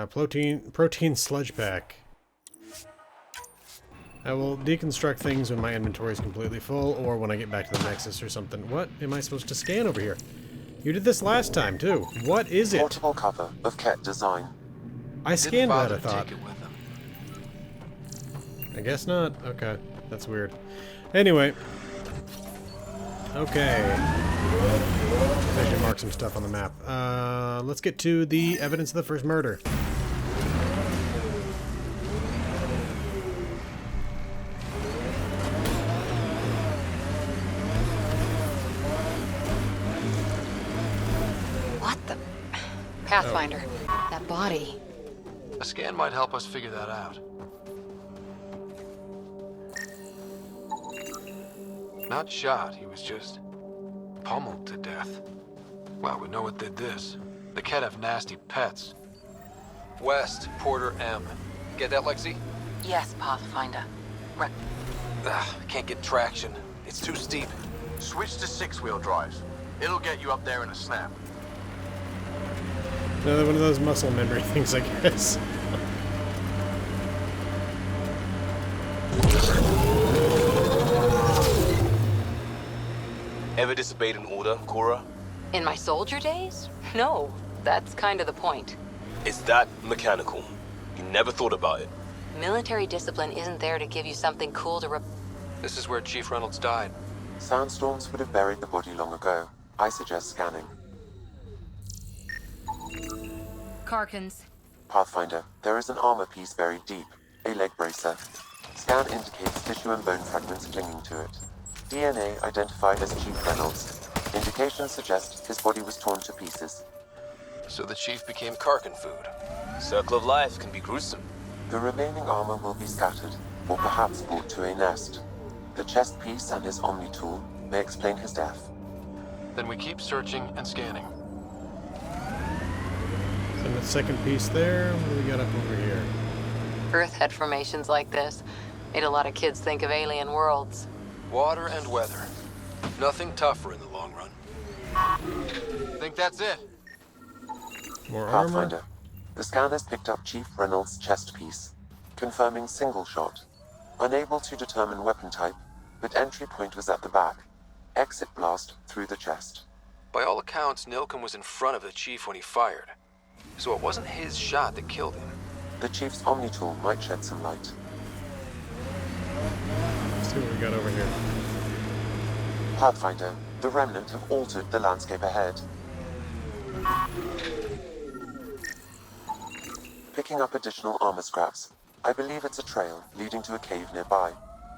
Protein sludge pack. I will deconstruct things when my inventory is completely full, or when I get back to the Nexus or something. What am I supposed to scan over here? You did this last time, too. What is it?
Portable cover of Ket design.
I scanned that, I
Didn't bother to
thought.
take it with them.
I guess not. Okay. That's weird. Anyway. Okay. I should mark some stuff on the map. Let's get to the evidence of the first murder.
What the? Pathfinder. That body.
A scan might help us figure that out. Not shot, he was just pummeled to death. Well, we know what did this. The Ket have nasty pets. West, Porter M. Get that, Lexi?
Yes, Pathfinder. Right.
Can't get traction. It's too steep.
Switch to six-wheel drive. It'll get you up there in a snap.
Another one of those muscle memory things, I guess.
Ever disobeyed an order, Cora?
In my soldier days? No, that's kind of the point.
It's that mechanical. You never thought about it.
Military discipline isn't there to give you something cool to
This is where Chief Reynolds died.
Sandstorms would have buried the body long ago. I suggest scanning.
Karkins.
Pathfinder, there is an armor piece buried deep. A leg bracer. Scan indicates tissue and bone fragments clinging to it. DNA identified as Chief Reynolds. Indications suggest his body was torn to pieces.
So the Chief became Karkin food.
Circle of life can be gruesome.
The remaining armor will be scattered, or perhaps brought to a nest. The chest piece and his Omni tool may explain his death.
Then we keep searching and scanning.
And the second piece there. What do we got up over here?
Earth had formations like this. Made a lot of kids think of alien worlds.
Water and weather. Nothing tougher in the long run. Think that's it?
More armor.
Pathfinder, the scan has picked up Chief Reynolds' chest piece, confirming single shot. Unable to determine weapon type, but entry point was at the back. Exit blast through the chest.
By all accounts, Nilken was in front of the Chief when he fired. So it wasn't his shot that killed him.
The Chief's Omni tool might shed some light.
Let's see what we got over here.
Pathfinder, the Remnant have altered the landscape ahead. Picking up additional armor scraps. I believe it's a trail leading to a cave nearby.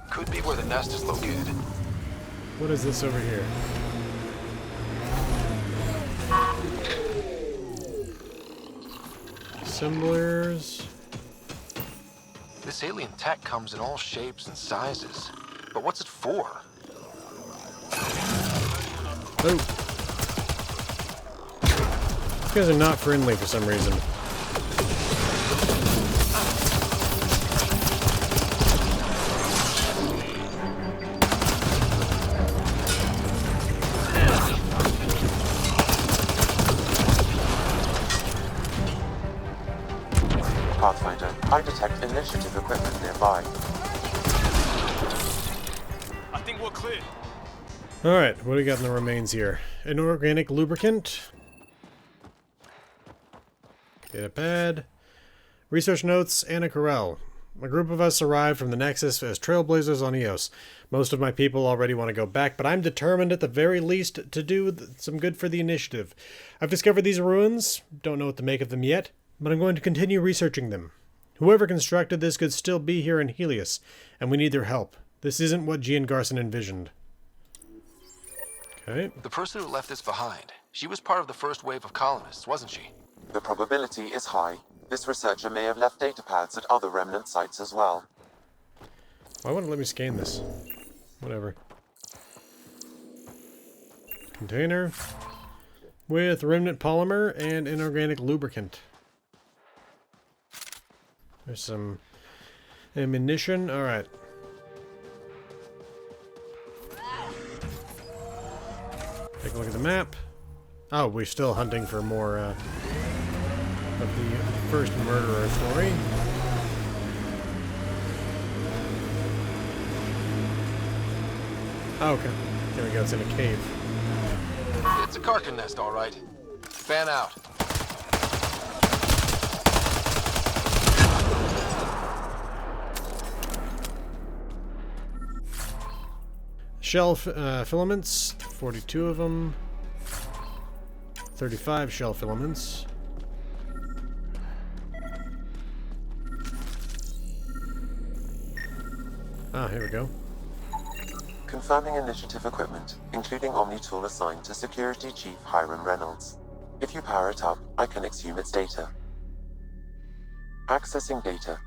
Could be where the nest is located.
What is this over here? Assemblers.
This alien tech comes in all shapes and sizes. But what's it for?
Oh. These guys are not friendly for some reason.
Pathfinder, I detect initiative equipment nearby.
I think we're clear.
Alright, what do we got in the remains here? Inorganic lubricant. Data pad. Research notes, Anna Carell. A group of us arrived from the Nexus as trailblazers on Eos. Most of my people already want to go back, but I'm determined at the very least to do some good for the initiative. I've discovered these ruins. Don't know what to make of them yet, but I'm going to continue researching them. Whoever constructed this could still be here in Helios, and we need their help. This isn't what Jean Garson envisioned. Okay.
The person who left this behind. She was part of the first wave of colonists, wasn't she?
The probability is high. This researcher may have left data pads at other remnant sites as well.
Why wouldn't it let me scan this? Whatever. Container. with remnant polymer and inorganic lubricant. There's some ammunition. Alright. Take a look at the map. Oh, we're still hunting for more of the first murderer story. Oh, okay. There we go. It's in a cave.
It's a Karkin nest, all right. Fan out.
Shell filaments, 42 of them. 35 shell filaments. Ah, here we go.
Confirming initiative equipment, including Omni tool assigned to Security Chief Hiram Reynolds. If you power it up, I can exhume its data. Accessing data.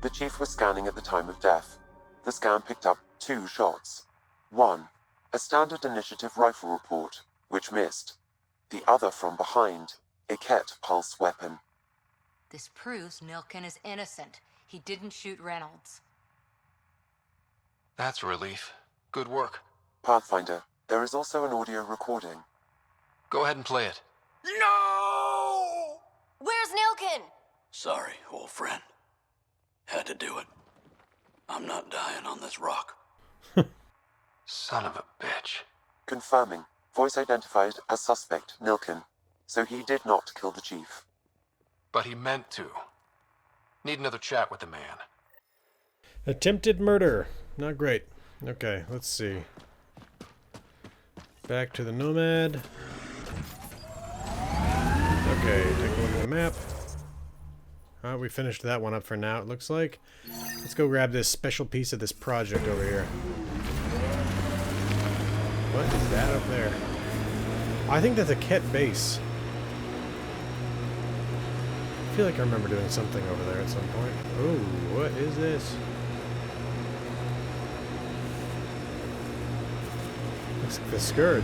The Chief was scanning at the time of death. The scan picked up 2 shots. One, a standard initiative rifle report, which missed. The other from behind, a Ket pulse weapon.
This proves Nilkin is innocent. He didn't shoot Reynolds.
That's a relief. Good work.
Pathfinder, there is also an audio recording.
Go ahead and play it.
No! Where's Nilkin?
Sorry, old friend. Had to do it. I'm not dying on this rock.
Son of a bitch.
Confirming. Voice identified as suspect Nilkin. So he did not kill the Chief.
But he meant to. Need another chat with the man.
Attempted murder. Not great. Okay, let's see. Back to the Nomad. Okay, take a look at the map. We finished that one up for now, it looks like. Let's go grab this special piece of this project over here. What is that up there? I think that's a Ket base. I feel like I remember doing something over there at some point. Oh, what is this? Looks like the Scourge.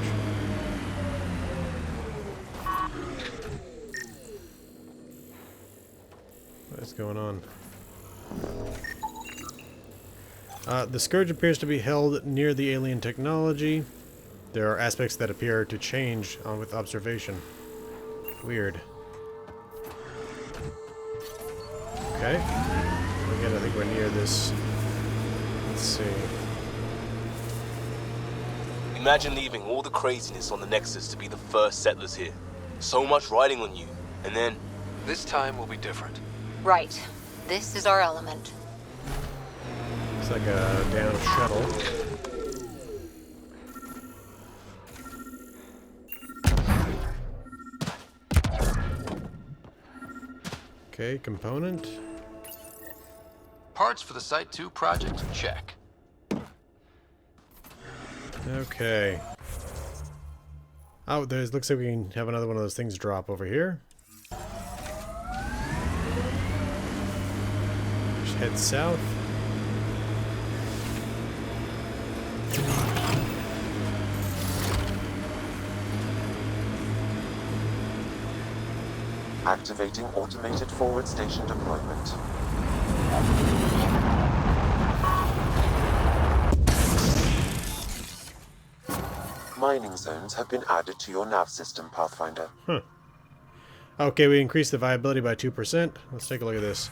What is going on? The Scourge appears to be held near the alien technology. There are aspects that appear to change with observation. Weird. Okay. Again, I think we're near this. Let's see.
Imagine leaving all the craziness on the Nexus to be the first settlers here. So much riding on you, and then...
This time will be different.
Right. This is our element.
It's like a downed shuttle. Okay, component.
Parts for the Site 2 project? Check.
Okay. Oh, there's looks like we can have another one of those things drop over here. Just head south.
Activating automated forward station deployment. Mining zones have been added to your nav system, Pathfinder.
Huh. Okay, we increased the viability by 2%. Let's take a look at this.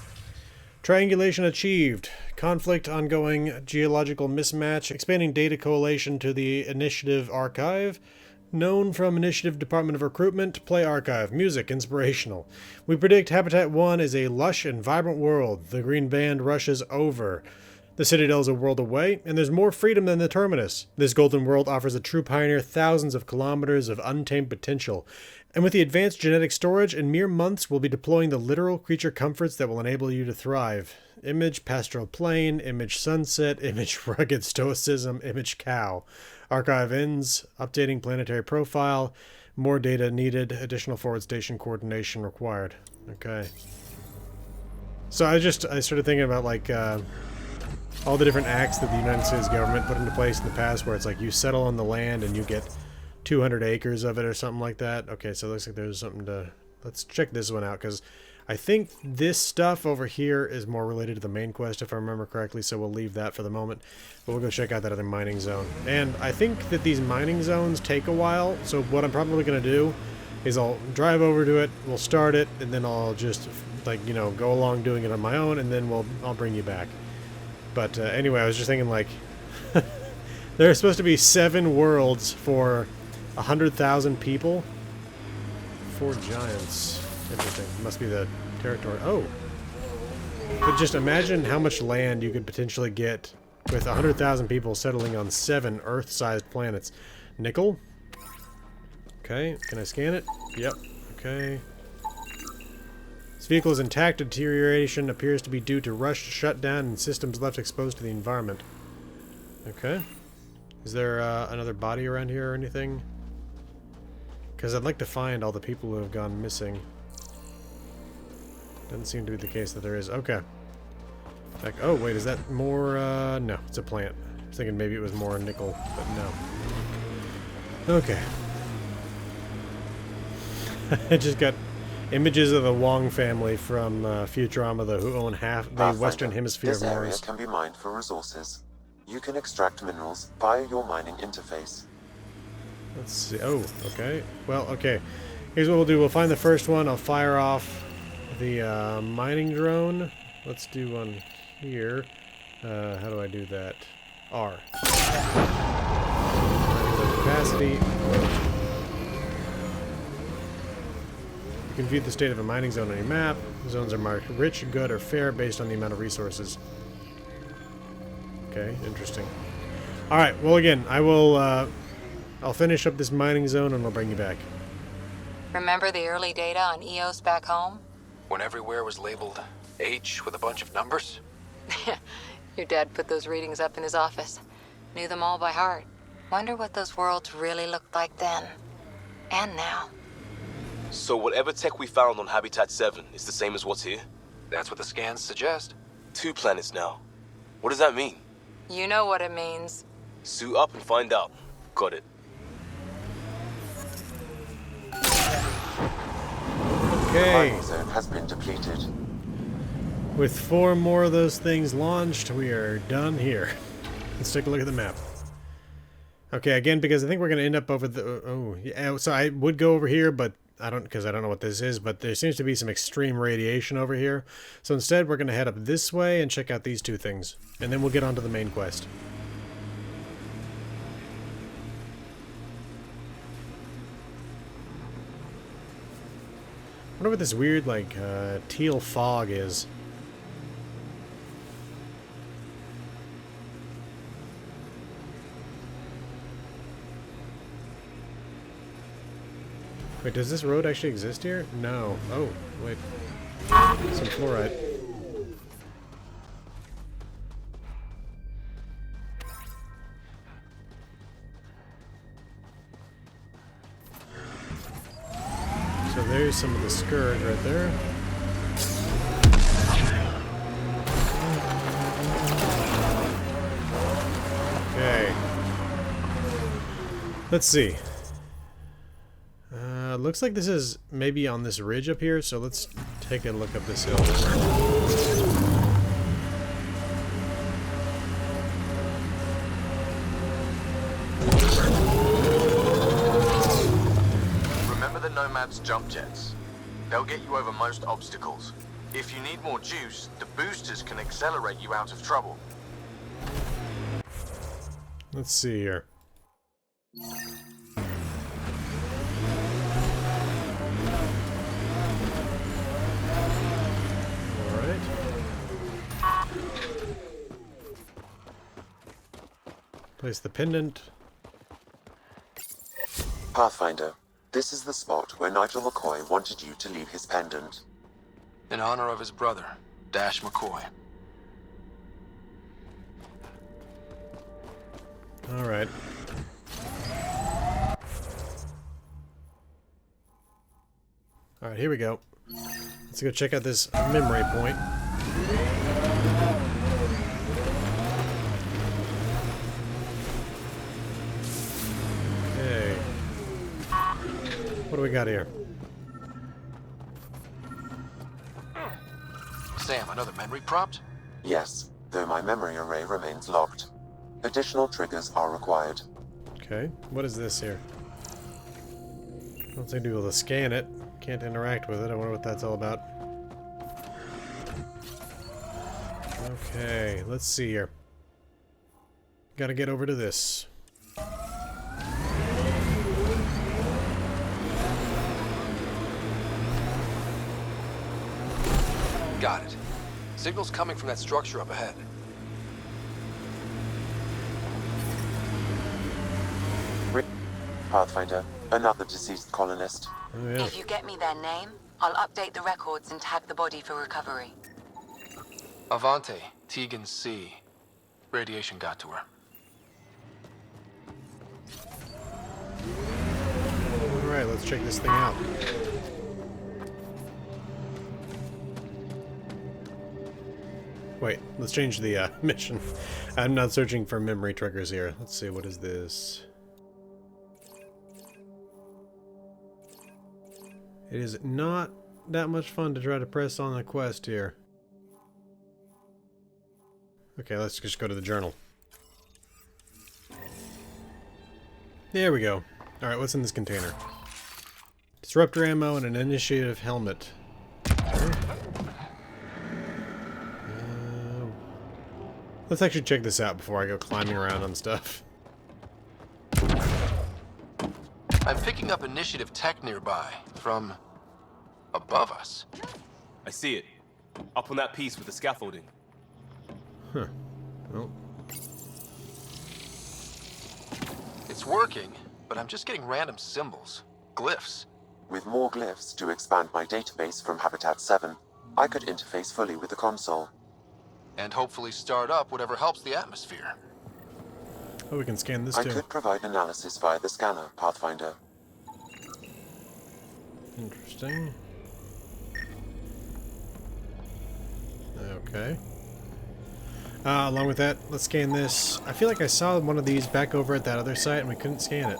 Triangulation achieved. Conflict ongoing. Geological mismatch. Expanding data collation to the Initiative Archive. Known from Initiative Department of Recruitment. Play Archive. Music. Inspirational. We predict Habitat 1 is a lush and vibrant world. The Green Band rushes over. The Citadel is a world away, and there's more freedom than the Terminus. This golden world offers a true pioneer thousands of kilometers of untamed potential. And with the advanced genetic storage, in mere months we'll be deploying the literal creature comforts that will enable you to thrive. Image pastoral plain, image sunset, image rugged stoicism, image cow. Archive ends, updating planetary profile, more data needed, additional forward station coordination required. Okay. So I started thinking about like all the different acts that the United States government put into place in the past where it's like you settle on the land and you get 200 acres of it or something like that. Okay, so it looks like there's something to... Let's check this one out, because I think this stuff over here is more related to the main quest, if I remember correctly, so we'll leave that for the moment. But we'll go check out that other mining zone. And I think that these mining zones take a while, so what I'm probably going to do is I'll drive over to it, we'll start it, and then I'll just, like, you know, go along doing it on my own, and then I'll bring you back. But anyway, I was just thinking, like, there are supposed to be 7 worlds for 100,000 people. 4 giants. Interesting. Must be the territory. Oh! But just imagine how much land you could potentially get with 100,000 people settling on 7 Earth-sized planets. Nickel? Okay, can I scan it? Yep. Okay. This vehicle is intact. Deterioration appears to be due to rushed shutdown and systems left exposed to the environment. Okay. Is there another body around here or anything? Because I'd like to find all the people who have gone missing. Doesn't seem to be the case that there is. Okay. Like, oh, wait, is that more, no, it's a plant. I was thinking maybe it was more nickel, but no. Okay. I just got images of the Wong family from Futurama, who own half the Western Hemisphere of Mars.
This area can be mined for resources. You can extract minerals via your mining interface.
Let's see. Oh, okay. Well, okay. Here's what we'll do. We'll find the first one. I'll fire off the mining drone. Let's do one here. How do I do that? R. Capacity. You can view the state of a mining zone on your map. Zones are marked rich, good, or fair based on the amount of resources. Okay, interesting. Alright, well again, I will, I'll finish up this mining zone and I'll bring you back.
Remember the early data on EOS back home?
When everywhere was labeled H with a bunch of numbers?
Your dad put those readings up in his office. Knew them all by heart. Wonder what those worlds really looked like then. And now.
So whatever tech we found on Habitat 7 is the same as what's here?
That's what the scans suggest.
2 planets now. What does that mean?
You know what it means.
Suit up and find out. Got it.
Okay.
The mining zone has been depleted.
With 4 more of those things launched, we are done here. Let's take a look at the map. Okay, again, because I think we're going to end up over the... Oh, yeah, so I would go over here, but I don't, because I don't know what this is, but there seems to be some extreme radiation over here. So instead, we're going to head up this way and check out these 2 things. And then we'll get on to the main quest. I wonder what this weird, like, teal fog is. Wait, does this road actually exist here? No. Oh, wait. Some fluorite. So there's some of the scourge right there. Okay. Let's see. Looks like this is maybe on this ridge up here, so let's take a look up this hill.
Remember the Nomad's jump jets? They'll get you over most obstacles. If you need more juice, the boosters can accelerate you out of trouble.
Let's see here. Place the pendant.
Pathfinder, this is the spot where Nigel McCoy wanted you to leave his pendant.
In honor of his brother, Dash McCoy.
Alright. Alright, here we go. Let's go check out this memory point. Okay. What do we got here?
Sam, another memory prompt?
Yes, though my memory array remains locked. Additional triggers are required.
Okay, what is this here? I don't seem to be able to scan it. Can't interact with it. I wonder what that's all about. Okay, let's see here. Gotta get over to this.
Got it. Signal's coming from that structure up ahead.
Pathfinder, another deceased colonist.
Oh, yeah.
If you get me their name, I'll update the records and tag the body for recovery.
Avante, Tegan C. Radiation got to her.
Alright, let's check this thing out. Wait, let's change the mission. I'm not searching for memory triggers here. Let's see, what is this? It is not that much fun to try to press on the quest here. Okay, let's just go to the journal. There we go. Alright, what's in this container? Disruptor ammo and an initiative helmet. Okay. Let's actually check this out before I go climbing around on stuff.
I'm picking up initiative tech nearby, from above us.
I see it. Up on that piece with the scaffolding.
Huh. Well.
It's working, but I'm just getting random symbols. Glyphs.
With more glyphs to expand my database from Habitat 7, I could interface fully with the console.
And hopefully start up whatever helps the atmosphere.
Oh, we can scan this
I
too.
could provide analysis via the scanner, Pathfinder.
Interesting. Okay. Along with that, let's scan this. I feel like I saw one of these back over at that other site and we couldn't scan it.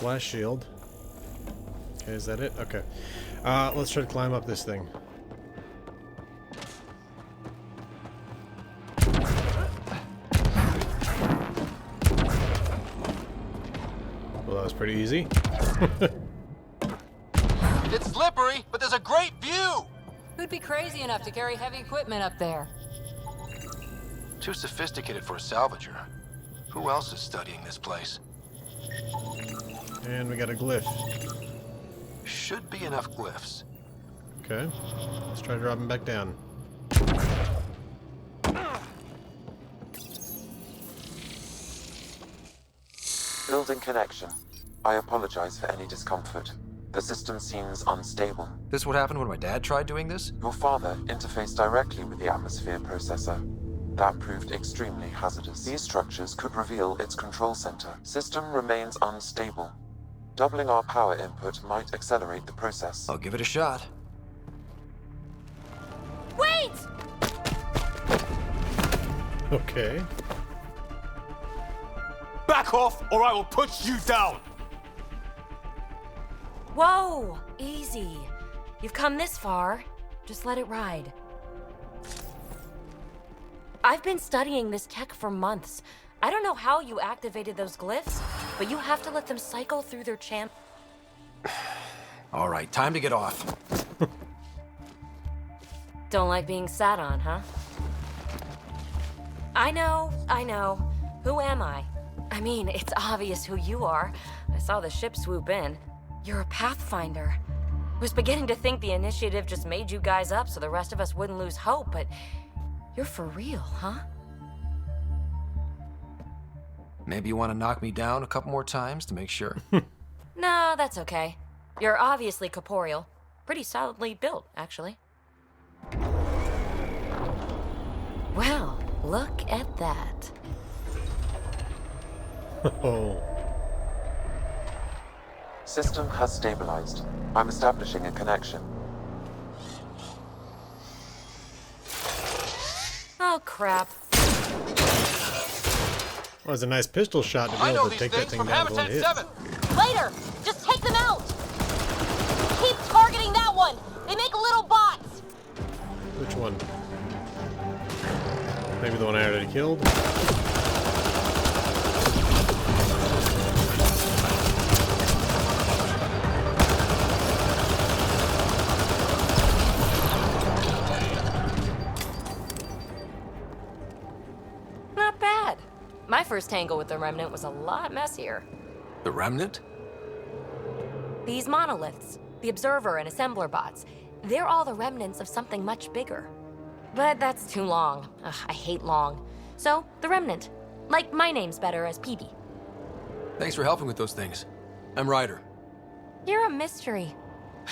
Blast shield. Okay, is that it? Okay. Let's try to climb up this thing. Well, that was pretty easy.
It's slippery, but there's a great view!
Who'd be crazy enough to carry heavy equipment up there?
Too sophisticated for a salvager. Who else is studying this place?
And we got a glyph.
Should be enough glyphs.
Okay. Let's try dropping back down.
Building connection. I apologize for any discomfort. The system seems unstable.
This what happened when my dad tried doing this?
Your father interfaced directly with the atmosphere processor. That proved extremely hazardous. These structures could reveal its control center. System remains unstable. Doubling our power input might accelerate the process.
I'll give it a shot.
Wait!
Okay.
Back off, or I will put you down!
Whoa! Easy. You've come this far. Just let it ride. I've been studying this tech for months. I don't know how you activated those glyphs, but you have to let them cycle through their channel.
All right, time to get off.
Don't like being sat on, huh? I know. Who am I? I mean, it's obvious who you are. I saw the ship swoop in. You're a Pathfinder. I was beginning to think the initiative just made you guys up so the rest of us wouldn't lose hope, but you're for real, huh?
Maybe you want to knock me down a couple more times to make sure.
No, that's okay. You're obviously corporeal. Pretty solidly built, actually. Well, look at that.
Oh.
System has stabilized. I'm establishing a connection.
Oh, crap.
Well, it was a nice pistol shot to be able to take that thing down with one hit.
Later! Just take them out! Keep targeting that one! They make little bots!
Which one? Maybe the one I already killed?
Not bad. My first tangle with the Remnant was a lot messier.
The Remnant?
These monoliths, the Observer and Assembler bots, they're all the remnants of something much bigger. But that's too long. Ugh, I hate long. So, the Remnant. Like, my name's better as PB.
Thanks for helping with those things. I'm Ryder.
You're a mystery.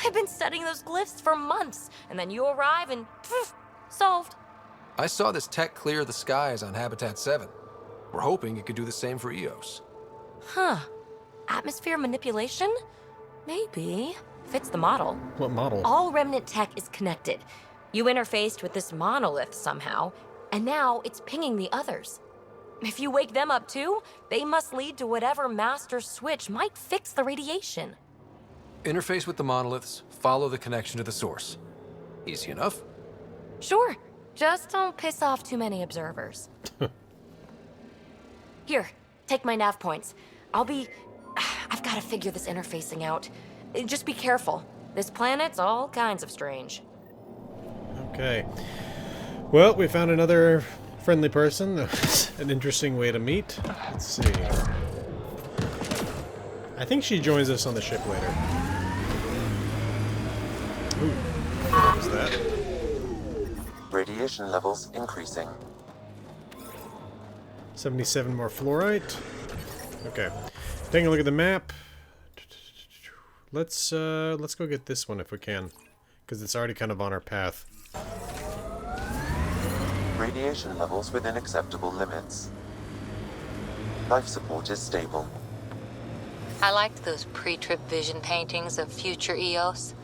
I've been studying those glyphs for months, and then you arrive and poof, solved.
I saw this tech clear the skies on Habitat 7. We're hoping it could do the same for EOS.
Huh. Atmosphere manipulation? Maybe. Fits the model.
What model?
All Remnant tech is connected. You interfaced with this monolith somehow, and now it's pinging the others. If you wake them up too, they must lead to whatever master switch might fix the radiation.
Interface with the monoliths, follow the connection to the source. Easy enough.
Sure. Just don't piss off too many observers. Here, take my nav points. I've got to figure this interfacing out. Just be careful. This planet's all kinds of strange.
Okay. Well, we found another friendly person. That was an interesting way to meet. Let's see. I think she joins us on the ship later. Ooh, what was that?
Radiation levels increasing.
77 more fluorite. Okay. Taking a look at the map. Let's go get this one if we can, because it's already kind of on our path.
Radiation levels within acceptable limits. Life support is stable.
I liked those pre-trip vision paintings of future EOS.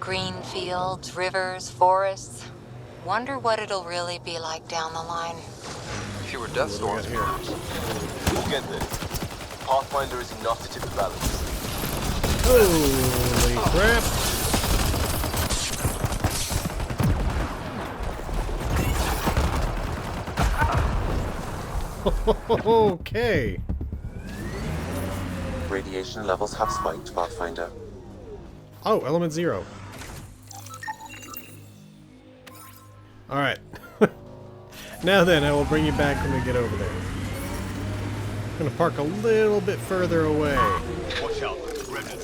Green fields, rivers, forests. Wonder what it'll really be like down the line.
Fewer death storms, perhaps. We'll get there. Pathfinder is enough to tip the balance.
Holy crap! Okay.
Radiation levels have spiked, Pathfinder.
Oh, element 0. Alright. Now then, I will bring you back when we get over there. I'm gonna park a little bit further away.
Watch out, Remnant.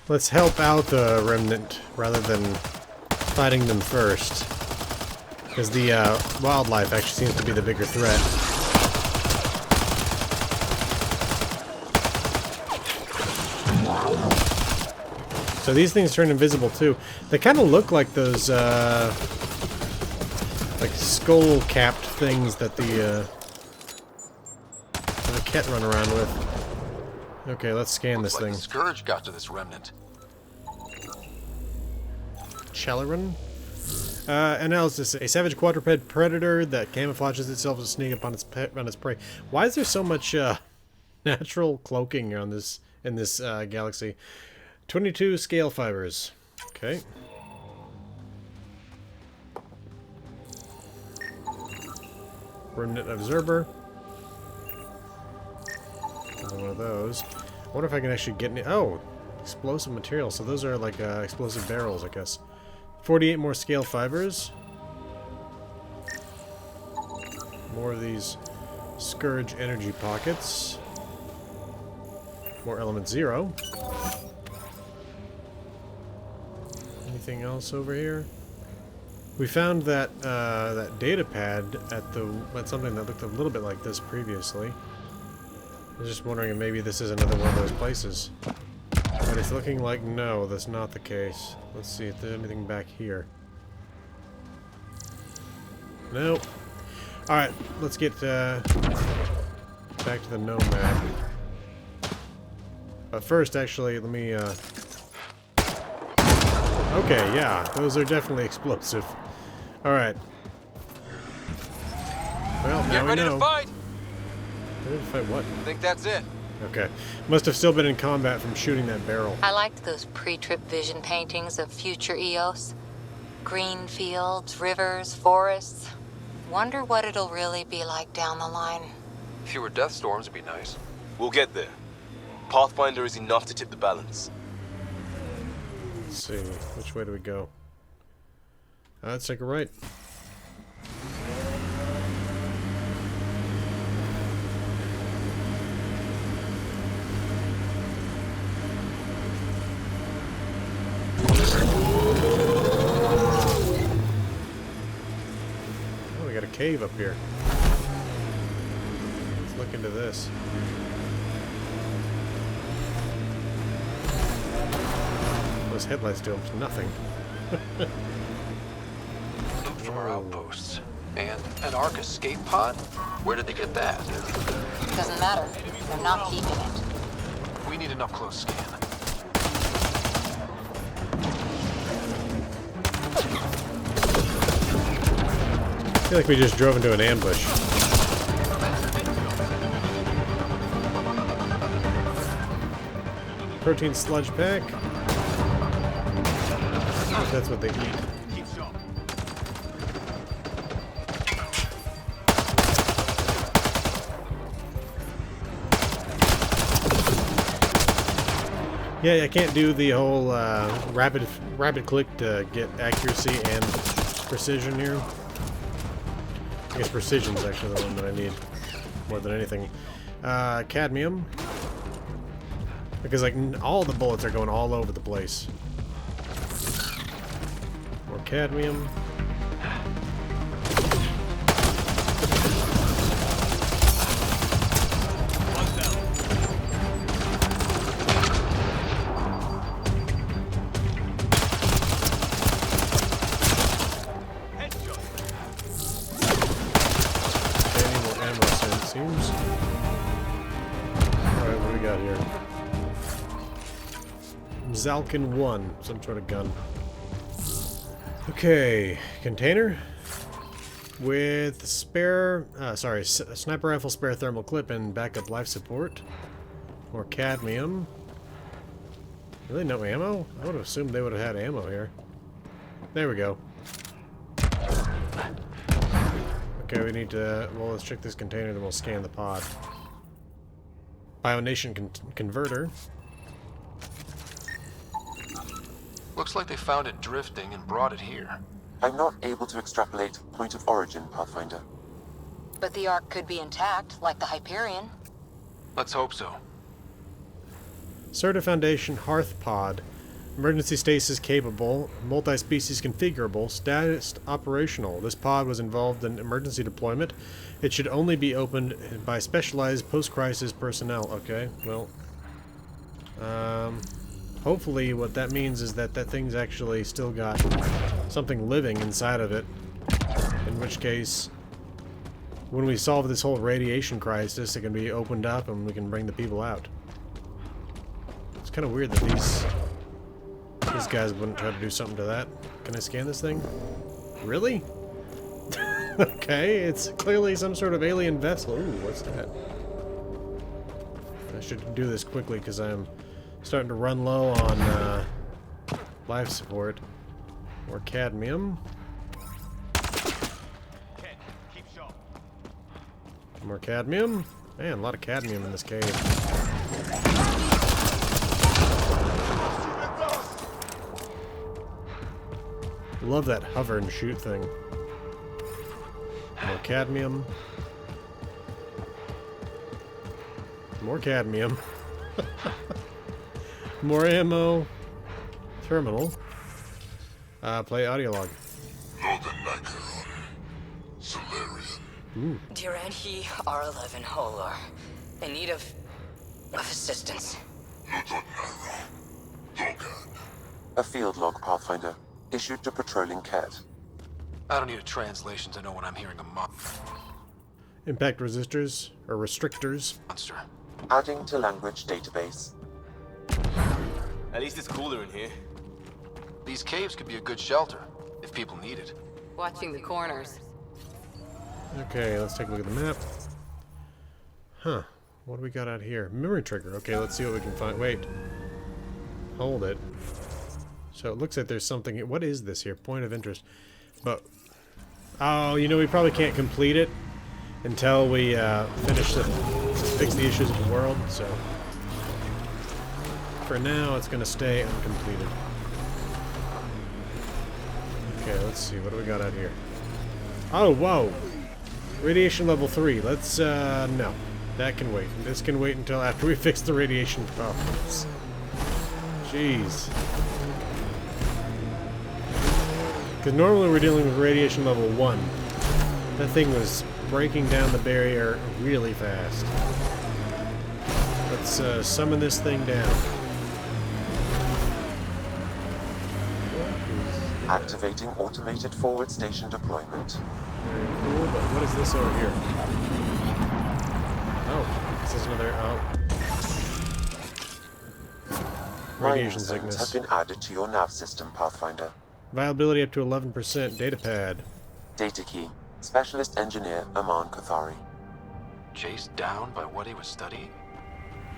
Let's help out the Remnant rather than fighting them first. Because the wildlife actually seems to be the bigger threat. So these things turn invisible too. They kind of look like those like skull-capped things that the cat run around with. Okay, let's scan this thing.
The Scourge got to this Remnant.
Chalaran? Analysis. A savage quadruped predator that camouflages itself to sneak upon its prey. Why is there so much natural cloaking on this in this galaxy? 22 scale fibers. Okay. Remnant observer. Another one of those. I wonder if I can actually get any. Oh, explosive material. So those are like explosive barrels, I guess. 48 more scale fibers. More of these Scourge energy pockets. More element 0. Anything else over here? We found that that data pad at something that looked a little bit like this previously. I was just wondering if maybe this is another one of those places. But it's looking like no, that's not the case. Let's see if there's anything back here. Nope. Alright, let's get back to the Nomad. But first, actually, let me okay, yeah, those are definitely explosive. Alright. Well, now we know.
Get ready to fight!
Fight what?
I think that's it.
Okay. Must have still been in combat from shooting that barrel.
I liked those pre-trip vision paintings of future Eos. Green fields, rivers, forests. Wonder what it'll really be like down the line.
Fewer death storms would be nice.
We'll get there. Pathfinder is enough to tip the balance.
Let's see. Which way do we go? Let's take a right. Oh, we got a cave up here. Let's look into this. Those headlights do nothing.
From our outposts. And an Ark escape pod? Where did they get that?
Doesn't matter. They're not keeping it.
We need an up-close scan.
I feel like we just drove into an ambush. Protein sludge pack. If that's what they eat. Yeah, I can't do the whole rapid click to get accuracy and precision here. I guess precision is actually the one that I need more than anything. Cadmium. Because like all the bullets are going all over the place. More cadmium. Seems. Alright, what do we got here? Zalkin 1, some sort of gun. Okay, container with spare, sniper rifle, spare thermal clip, and backup life support. More cadmium. Really, no ammo? I would have assumed they would have had ammo here. There we go. Okay, we need to, well, let's check this container, then we'll scan the pod. Bionation converter.
Looks like they found it drifting and brought it here.
I'm not able to extrapolate point of origin, Pathfinder.
But the Ark could be intact, like the Hyperion.
Let's hope so.
Certa Foundation Hearth Pod. Emergency stasis capable, multi-species configurable, status operational. This pod was involved in emergency deployment. It should only be opened by specialized post-crisis personnel. Okay, well, hopefully what that means is that that thing's actually still got something living inside of it. In which case, when we solve this whole radiation crisis, it can be opened up and we can bring the people out. It's kind of weird that these guys wouldn't try to do something to that. Can I scan this thing? Really? Okay, it's clearly some sort of alien vessel. Ooh, what's that? I should do this quickly because I'm starting to run low on life support. More cadmium. More cadmium. Man, a lot of cadmium in this cave. Love that hover and shoot thing. More cadmium. More cadmium. More ammo. Terminal. Play audio log. Ooh.
Diranhi R11 Holar. In need of assistance.
A field log, Pathfinder. Issued to patrolling Cat.
I don't need a translation to know when I'm hearing a
Impact resistors, or restrictors.
monster.
Adding to language database.
At least it's cooler in here.
These caves could be a good shelter, if people need it.
Watching the corners.
Okay, let's take a look at the map. Huh. What do we got out here? Memory trigger. Okay, let's see what we can find. Wait. Hold it. So it looks like there's something... What is this here? Point of interest. But... Oh, you know, we probably can't complete it until we fix the issues of the world, so... For now, it's going to stay uncompleted. Okay, let's see. What do we got out here? Oh, whoa! Radiation level 3. Let's, no. That can wait. This can wait until after we fix the radiation problems. Jeez. Because normally we're dealing with radiation level 1. That thing was breaking down the barrier really fast. Let's summon this thing down.
Activating automated forward station deployment.
Very cool, but what is this over here? Oh, this is another... Oh. Radiation sickness.
Have been added to your nav system, Pathfinder.
Viability up to 11%. Datapad.
Data key. Specialist Engineer Aman Kothari.
Chased down by what he was studying?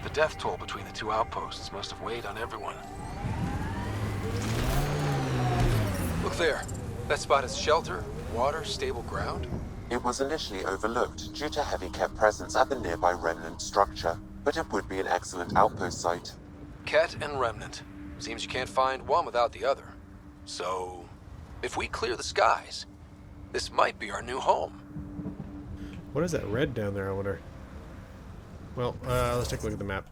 The death toll between the two outposts must have weighed on everyone.
Look there. That spot is shelter, water, stable ground.
It was initially overlooked due to heavy Ket presence at the nearby remnant structure, but it would be an excellent outpost site.
Ket and remnant. Seems you can't find one without the other. So, if we clear the skies, this might be our new home.
What is that red down there, I wonder? Well, let's take a look at the map.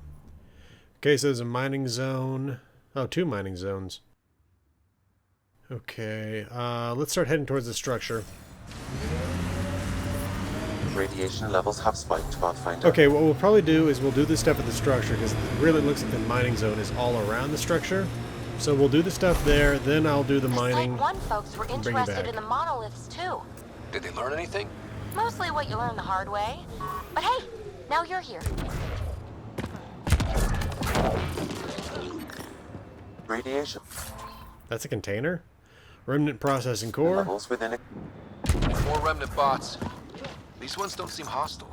Okay, so there's a mining zone. Oh, 2 mining zones. Okay, let's start heading towards the structure.
Radiation levels have spiked, Pathfinder.
Okay, what we'll probably do is we'll do this stuff at the structure, because it really looks like the mining zone is all around the structure. So we'll do the stuff there, then I'll do the mining.
Site 1 folks were interested in the monoliths too.
Did they learn anything?
Mostly what you learn the hard way. But hey, now you're here.
Radiation.
That's a container? Remnant processing core?
Levels within it.
More remnant bots. These ones don't seem hostile.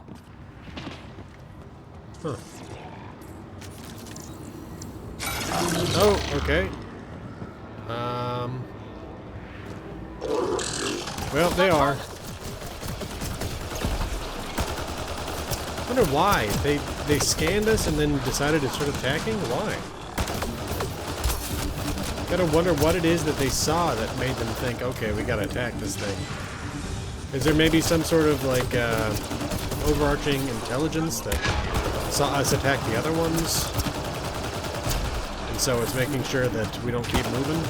Huh. Oh, okay. Well, they are. I wonder why. They scanned us and then decided to start attacking? Why? Gotta wonder what it is that they saw that made them think, okay, we gotta attack this thing. Is there maybe some sort of, like, overarching intelligence that saw us attack the other ones? And so it's making sure that we don't keep moving?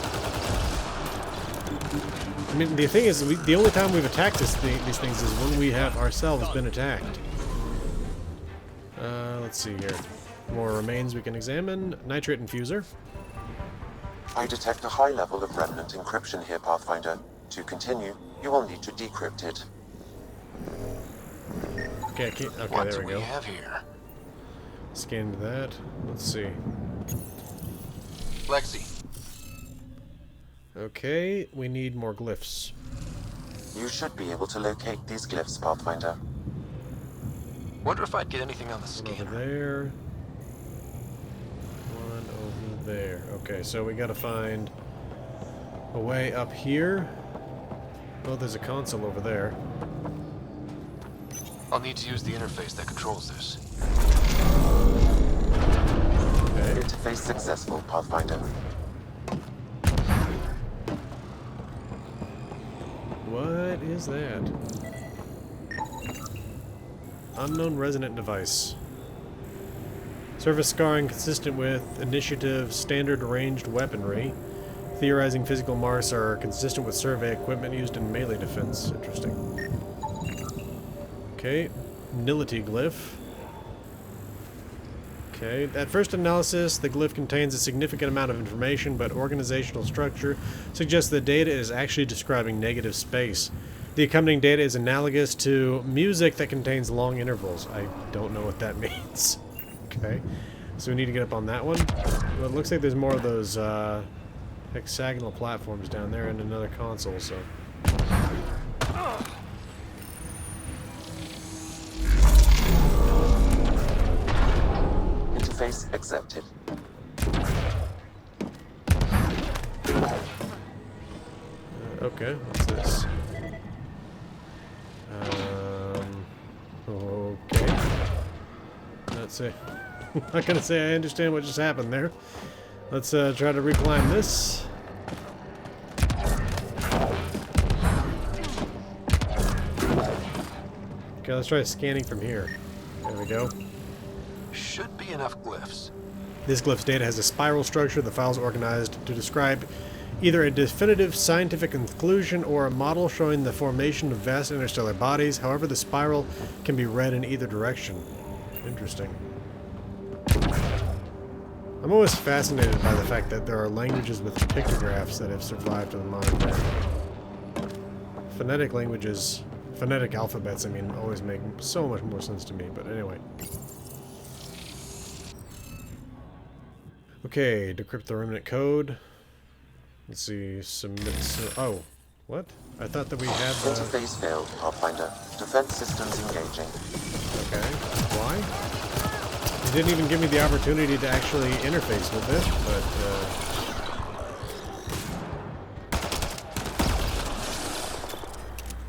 I mean, the thing is, the only time we've attacked these things is when we have ourselves been attacked. Let's see here. More remains we can examine. Nitrate infuser.
I detect a high level of remnant encryption here, Pathfinder. To continue, you will need to decrypt it.
Okay, okay,
What
there
do
we go.
we have here?
Scanned that. Let's see.
Lexi.
Okay, we need more glyphs.
You should be able to locate these glyphs, Pathfinder.
Wonder if I'd get anything on the
One
scanner.
over there. One over there. Okay, so we gotta find a way up here. Oh, there's a console over there.
I'll need to use the interface that controls this.
Okay.
Interface successful, Pathfinder.
What is that? Unknown resonant device. Surface scarring consistent with initiative standard ranged weaponry. Theorizing physical marks are consistent with survey equipment used in melee defense. Interesting. Okay. Nility glyph. Okay. At first analysis, the glyph contains a significant amount of information, but organizational structure suggests the data is actually describing negative space. The accompanying data is analogous to music that contains long intervals. I don't know what that means. Okay. So we need to get up on that one. Well, it looks like there's more of those hexagonal platforms down there and another console, so...
Interface accepted.
Okay, what's this? Okay. Let's see. I'm not gonna say I understand what just happened there. Let's try to reclimb this. Okay, let's try scanning from here. There we go.
Should be enough glyphs.
This glyph's data has a spiral structure. The file's organized to describe either a definitive scientific conclusion or a model showing the formation of vast interstellar bodies. However, the spiral can be read in either direction. Interesting. I'm always fascinated by the fact that there are languages with pictographs that have survived in the modern day. Phonetic languages, phonetic alphabets, I mean, always make so much more sense to me, but anyway. Okay, decrypt the remnant code. Let's see, submit... oh, what? I thought that we had the...
Interface failed, Pathfinder. Defense systems engaging.
Okay, why? It didn't even give me the opportunity to actually interface with it,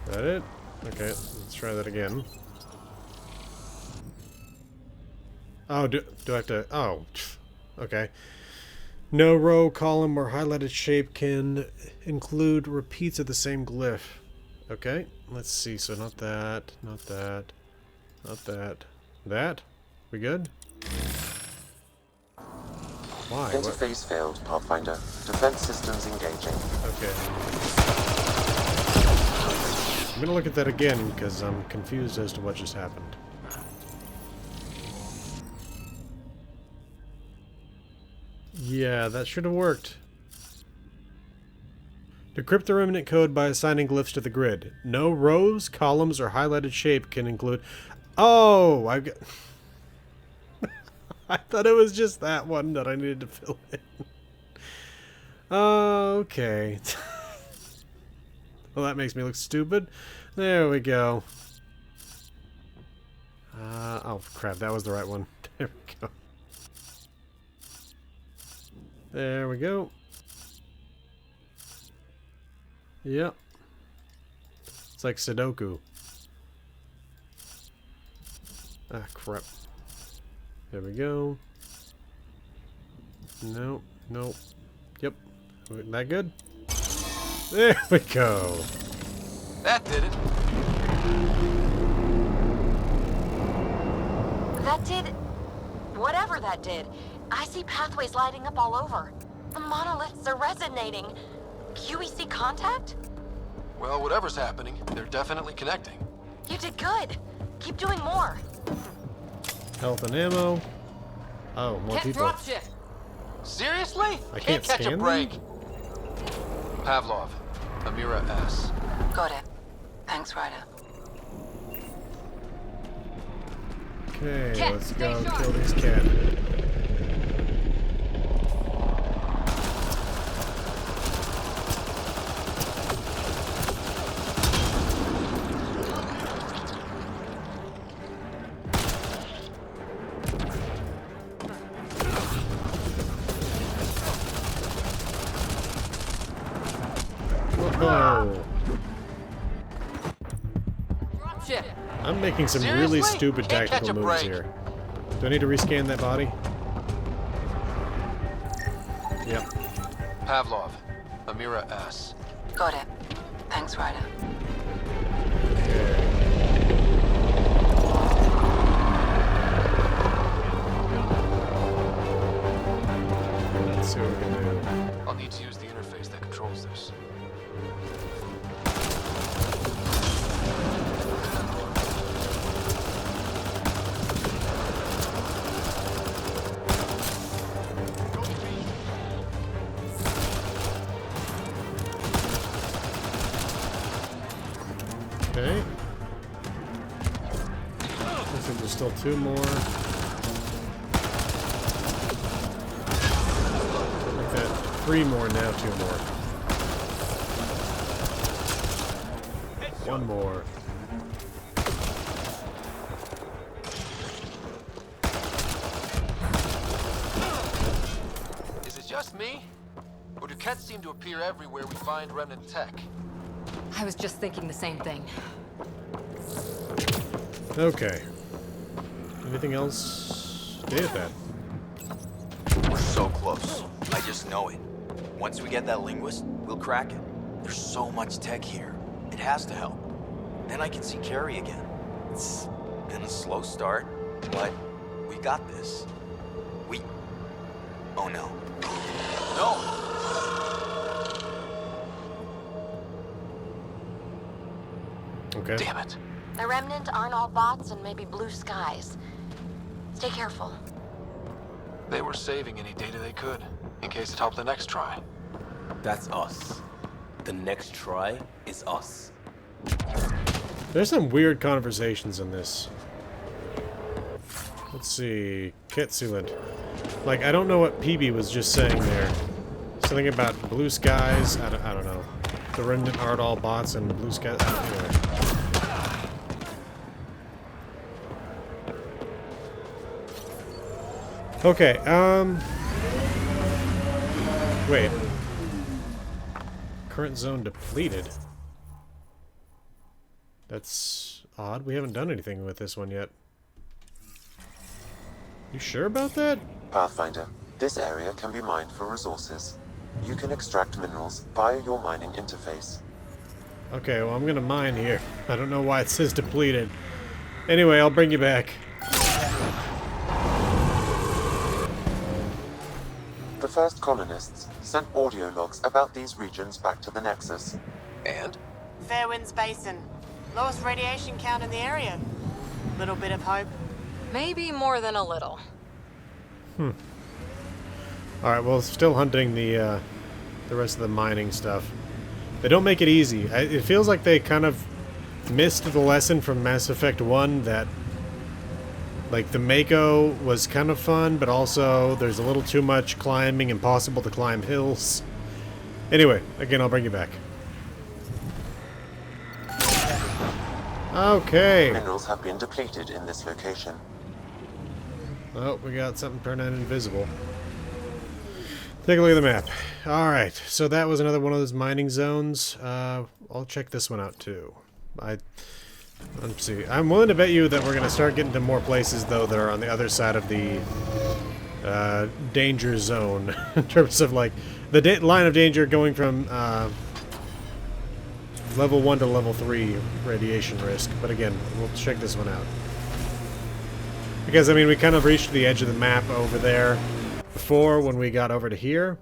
but, That it? Okay, let's try that again. Oh, do I have to... oh, okay. No row, column, or highlighted shape can include repeats of the same glyph. Okay, let's see. So not that, not that, not that. That? We good? Why?
Interface failed, Pathfinder. Defense systems engaging.
Okay. I'm gonna look at that again because I'm confused as to what just happened. Yeah, that should have worked. Decrypt the remnant code by assigning glyphs to the grid. No rows, columns, or highlighted shape can include... oh! I've got... I thought it was just that one that I needed to fill in. Okay. Well, that makes me look stupid. There we go. Oh, crap. That was the right one. There we go. There we go. Yep. It's like Sudoku. Ah, crap. There we go. Nope. Nope. Yep. That good? There we go.
That did it.
That did... whatever that did. I see pathways lighting up all over. The monoliths are resonating. QEC contact?
Well, whatever's happening, they're definitely connecting.
You did good. Keep doing more.
Health and ammo. Oh, more people.
Dropshift.
Seriously?
I can't
catch
scan
a
them?
break. Pavlov, Amira S.
Got it. Thanks, Ryder.
Okay,
Cat,
let's
stay
go
sharp.
kill these cat. Whoa.
Dropshift.
I'm making some
Seriously?
really stupid
Can't catch
tactical
a
moves
break.
here. Do I need to rescan that body? Yep.
Pavlov, Amira S.
Got it. Thanks, Ryder.
Let's see what we can do.
I'll need to use the interface that controls this.
Okay. Looks like there's still two more. Like that. Three more now, two more. One more.
Kets seem to appear everywhere we find remnant tech.
I was just thinking the same thing.
Okay. Anything else? Data pad.
We're so close. I just know it. Once we get that linguist, we'll crack it. There's so much tech here. It has to help. Then I can see Carrie again. It's been a slow start, but we got this. Oh no. No!
Okay.
Damn it.
The Remnant aren't all bots and maybe blue skies. Stay careful.
They were saving any data they could, in case it helped the next try.
That's us. The next try is us.
There's some weird conversations in this. Let's see. Kit sealant. Like, I don't know what PB was just saying there. Something about blue skies. I don't know. The Remnant aren't all bots and blue skies. Anyway. Okay, wait. Current zone depleted. That's odd. We haven't done anything with this one yet. You sure about that?
Pathfinder, this area can be mined for resources. You can extract minerals via your mining interface.
Okay, well, I'm gonna mine here. I don't know why it says depleted. Anyway, I'll bring you back.
The first colonists sent audio logs about these regions back to the Nexus.
And?
Fairwinds Basin. Lowest radiation count in the area. Little bit of hope.
Maybe more than a little.
Alright, well, still hunting the rest of the mining stuff. They don't make it easy. It feels like they kind of missed the lesson from Mass Effect 1 that, like, the Mako was kind of fun, but also there's a little too much climbing, impossible to climb hills. Anyway, again, I'll bring you back. Okay.
Minerals have been depleted in this location.
Oh, we got something turning invisible. Take a look at the map. Alright, so that was another one of those mining zones. I'll check this one out too. Let's see. I'm willing to bet you that we're going to start getting to more places, though, that are on the other side of the danger zone. In terms of, like, the line of danger going from level 1 to level 3 radiation risk. But again, we'll check this one out. Because, I mean, we kind of reached the edge of the map over there before when we got over to here.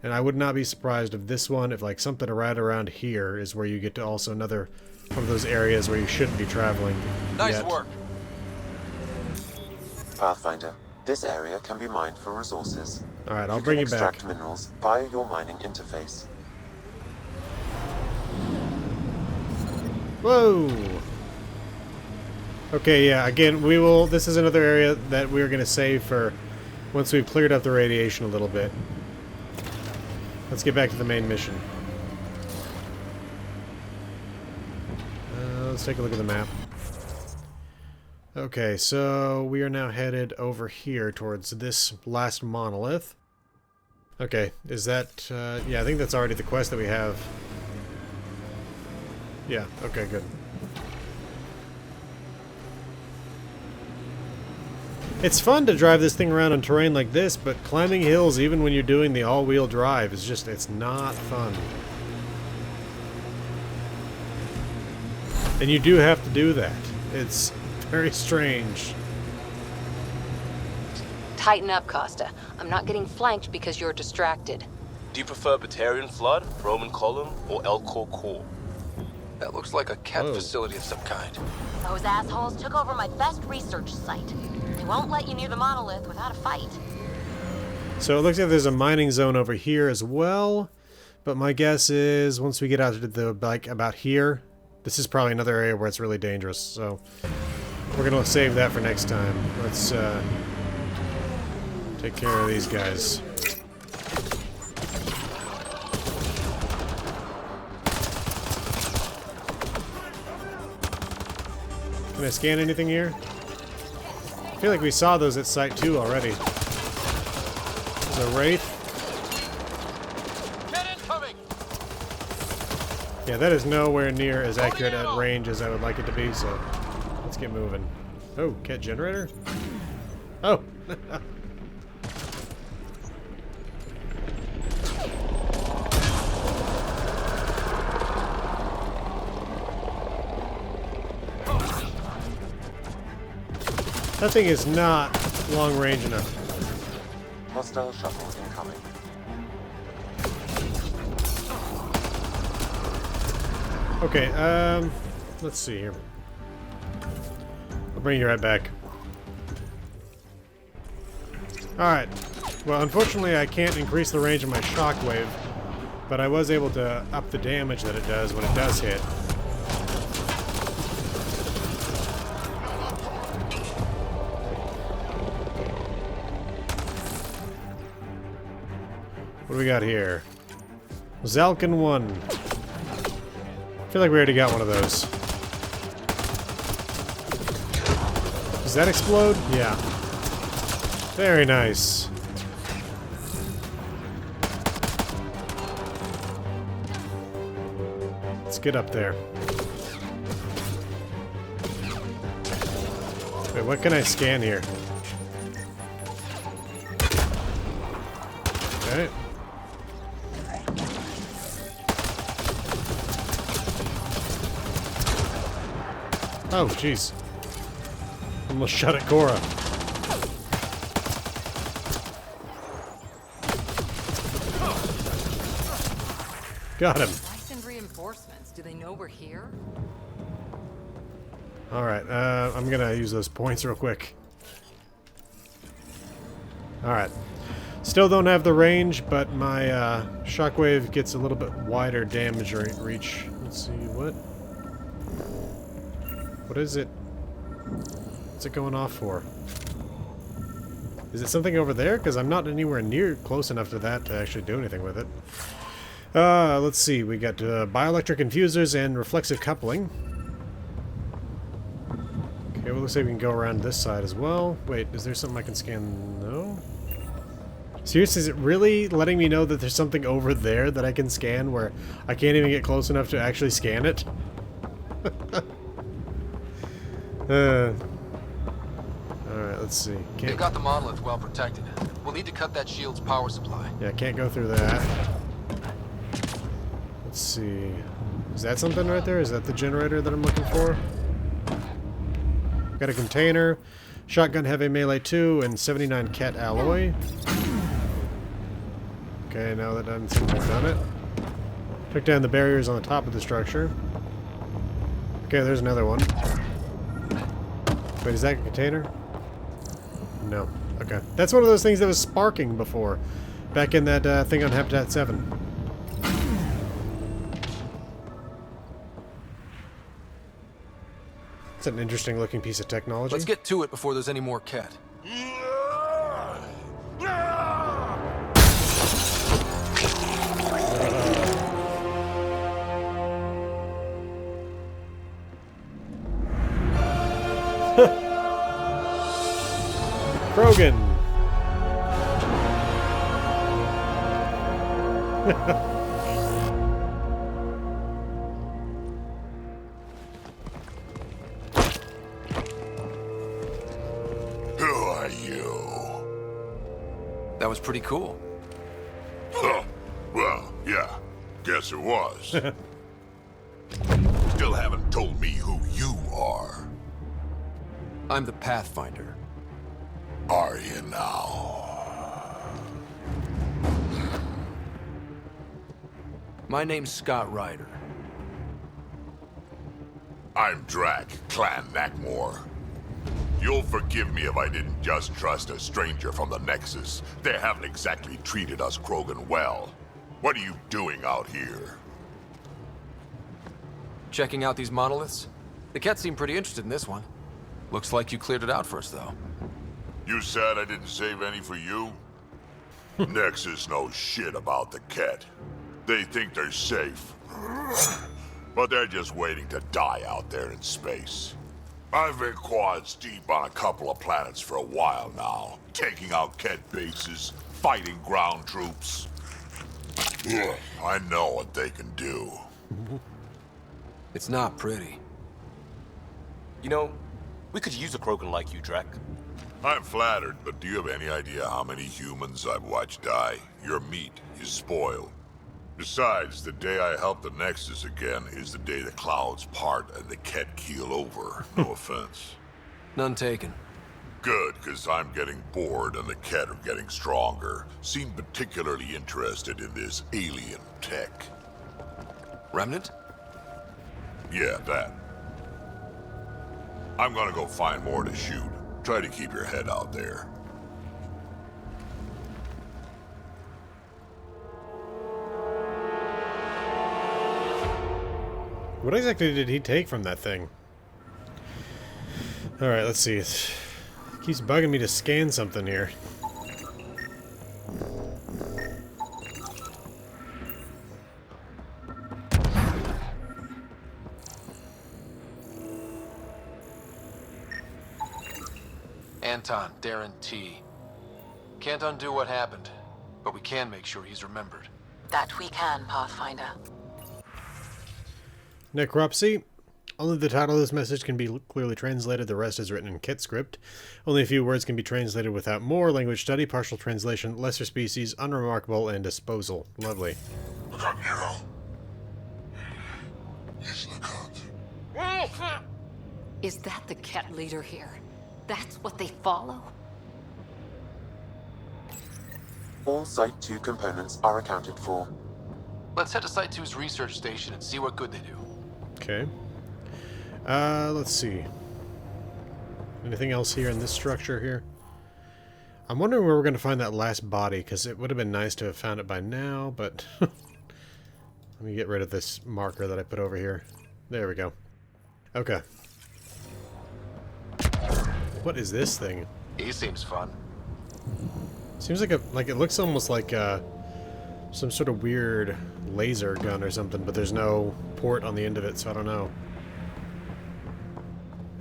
And I would not be surprised if this one, if, like, something right around here is where you get to also another one of those areas where you shouldn't be traveling
Nice
yet.
work.
Pathfinder, this area can be mined for resources.
Alright, I'll bring you back.
You can extract minerals via your mining interface.
Whoa! Okay, yeah, again, we will... This is another area that we're going to save for once we've cleared up the radiation a little bit. Let's get back to the main mission. Let's take a look at the map. Okay, so we are now headed over here towards this last monolith. Okay, is that... yeah, I think that's already the quest that we have. Yeah, okay, good. It's fun to drive this thing around on terrain like this, but climbing hills, even when you're doing the all-wheel drive, is just... it's not fun. And you do have to do that. It's very strange.
Tighten up, Costa. I'm not getting flanked because you're distracted.
Do you prefer Batarian Flood, Roman Column, or Elcor Core?
That looks like a cat facility of some kind.
Those assholes took over my best research site. They won't let you near the monolith without a fight.
So it looks like there's a mining zone over here as well. But my guess is once we get out to the, like, about here, this is probably another area where it's really dangerous. So we're going to save that for next time. Let's take care of these guys. Can I scan anything here? I feel like we saw those at Site 2 already. There's a Wraith. Yeah, that is nowhere near as accurate at range as I would like it to be, so let's get moving. Oh, cat generator? Oh! That thing is not long range enough.
Hostile shuttle incoming.
Okay, let's see here. I'll bring you right back. Alright. Well, unfortunately I can't increase the range of my shockwave, but I was able to up the damage that it does when it does hit. What do we got here? Zalkin 1. I feel like we already got one of those. Does that explode? Yeah. Very nice. Let's get up there. Wait, what can I scan here? Okay. Oh, jeez. Almost shot at Cora. Got him.
Licensed reinforcements. Do they know we're here?
Alright, I'm gonna use those points real quick. Alright. Still don't have the range, but my shockwave gets a little bit wider damage reach. Let's see, what? What is it? What's it going off for? Is it something over there? Because I'm not anywhere near close enough to that to actually do anything with it. Let's see. We got bioelectric infusers and reflexive coupling. Okay, well, looks like we can go around this side as well. Wait, is there something I can scan? No? Seriously, is it really letting me know that there's something over there that I can scan where I can't even get close enough to actually scan it? Alright, let's see.
They got the monolith well protected. We'll need to cut that shield's power supply.
Yeah, can't go through that. Let's see. Is that something right there? Is that the generator that I'm looking for? Got a container, shotgun heavy melee 2, and 79 cat alloy. Okay, now that doesn't seem to have done it. Took down the barriers on the top of the structure. Okay, there's another one. Wait, is that a container? No. Okay. That's one of those things that was sparking before. Back in that thing on Habitat 7. It's an interesting looking piece of technology.
Let's get to it before there's any more cat.
Krogan.
Who are you?
That was pretty cool.
Huh. Well, yeah. Guess it was. Still haven't told me who you are.
I'm the Pathfinder.
Are you now?
My name's Scott Ryder.
I'm Drac, Clan Nakmor. You'll forgive me if I didn't just trust a stranger from the Nexus. They haven't exactly treated us Krogan well. What are you doing out here?
Checking out these monoliths? The cat seemed pretty interested in this one. Looks like you cleared it out for us, though.
You said I didn't save any for you? Nexus knows shit about the cat. They think they're safe. But they're just waiting to die out there in space. I've been quads deep on a couple of planets for a while now, taking out cat bases, fighting ground troops. I know what they can do.
It's not pretty.
You know, we could use a Krogan like you, Drac.
I'm flattered, but do you have any idea how many humans I've watched die? Your meat is spoiled. Besides, the day I help the Nexus again is the day the clouds part and the Ket keel over. No offense.
None taken.
Good, because I'm getting bored and the Ket are getting stronger. Seem particularly interested in this alien tech.
Remnant?
Yeah, that. I'm gonna go find more to shoot. Try to keep your head out there.
What exactly did he take from that thing? Alright, let's see. It keeps bugging me to scan something here.
Anton, Darren T. Can't undo what happened, but we can make sure he's remembered.
That we can, Pathfinder.
Necropsy. Only the title of this message can be clearly translated. The rest is written in Ket script. Only a few words can be translated without more. Language study, partial translation, lesser species, unremarkable, and disposal. Lovely.
Is that the Ket leader here? That's what they follow?
All Site 2 components are accounted for.
Let's head to Site 2's research station and see what good they do.
Okay. Let's see. Anything else here in this structure here? I'm wondering where we're going to find that last body, because it would have been nice to have found it by now, but... Let me get rid of this marker that I put over here. There we go. Okay. What is this thing?
He seems fun.
Seems like it looks almost like some sort of weird laser gun or something, but there's no port on the end of it, so I don't know.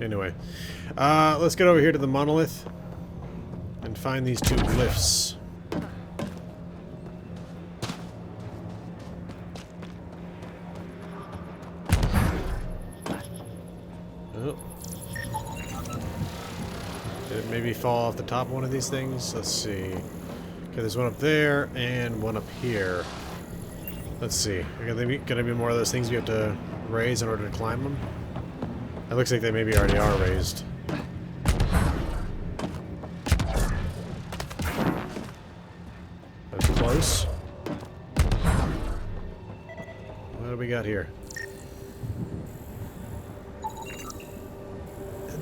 Anyway, let's get over here to the monolith and find these two glyphs. Oh. Did it maybe fall off the top of one of these things? Let's see. Okay, there's one up there and one up here. Let's see. Are there gonna be more of those things we have to raise in order to climb them? It looks like they maybe already are raised. That's close. What do we got here?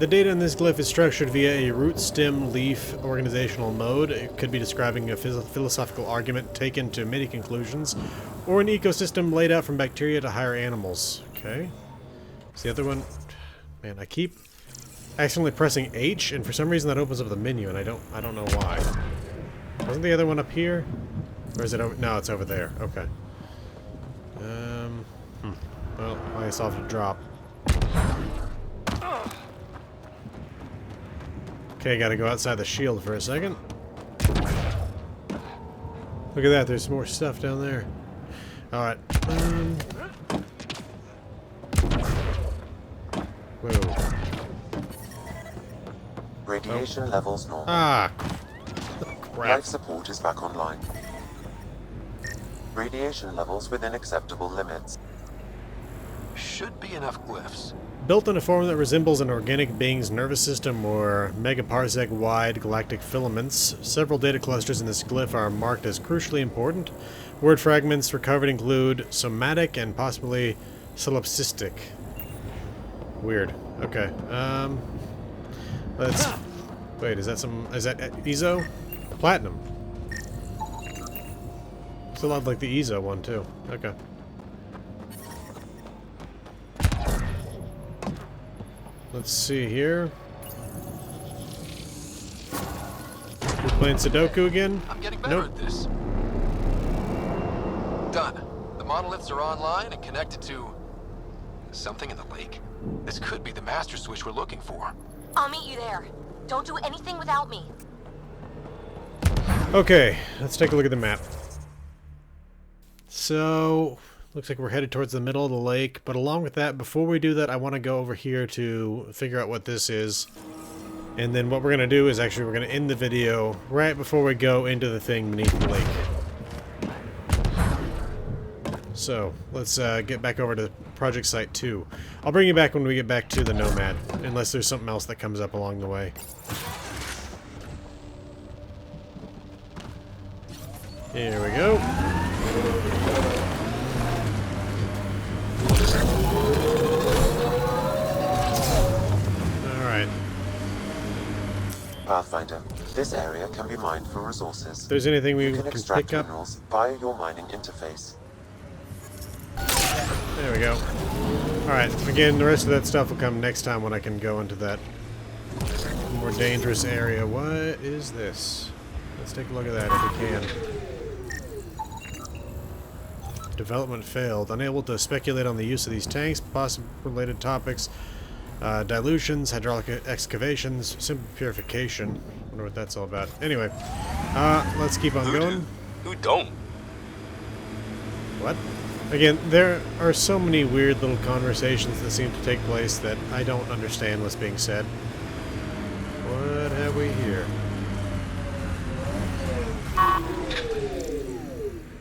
The data in this glyph is structured via a root, stem, leaf organizational mode. It could be describing a philosophical argument taken to many conclusions, or an ecosystem laid out from bacteria to higher animals. Okay. So the other one... Man, I keep accidentally pressing H, and for some reason that opens up the menu, and I don't know why. Wasn't the other one up here? Or is it over... No, it's over there. Okay. Well, I guess I'll have to drop. Okay, gotta go outside the shield for a second. Look at that, there's more stuff down there. Alright. Whoa.
Radiation levels normal.
Ah! Crap.
Life support is back online. Radiation levels within acceptable limits.
Should be enough glyphs.
Built in a form that resembles an organic being's nervous system or megaparsec-wide galactic filaments, several data clusters in this glyph are marked as crucially important. Word fragments recovered include somatic and possibly solipsistic. Weird. Okay. Let's... Wait, is that EZO? Platinum. It's a lot like the EZO one, too. Okay. Let's see here. We playing Sudoku again?
I'm getting better at this. Done. The monoliths are online and connected to something in the lake. This could be the master switch we're looking for.
I'll meet you there. Don't do anything without me.
Okay, let's take a look at the map. So, Looks like we're headed towards the middle of the lake, but along with that, before we do that, I want to go over here to figure out what this is. And then what we're going to do is actually we're going to end the video right before we go into the thing beneath the lake. So, let's get back over to Project Site 2. I'll bring you back when we get back to the Nomad, unless there's something else that comes up along the way. Here we go. Alright.
Pathfinder, this area can be mined for resources.
If there's anything we can
extract
pick up
minerals via your mining interface.
There we go. Alright, again, the rest of that stuff will come next time when I can go into that more dangerous area. What is this? Let's take a look at that if we can. Development failed. Unable to speculate on the use of these tanks, possible related topics, dilutions, hydraulic excavations, simple purification. Wonder what that's all about. Anyway, let's keep on going.
Who don't?
What? Again, there are so many weird little conversations that seem to take place that I don't understand what's being said. What have we here?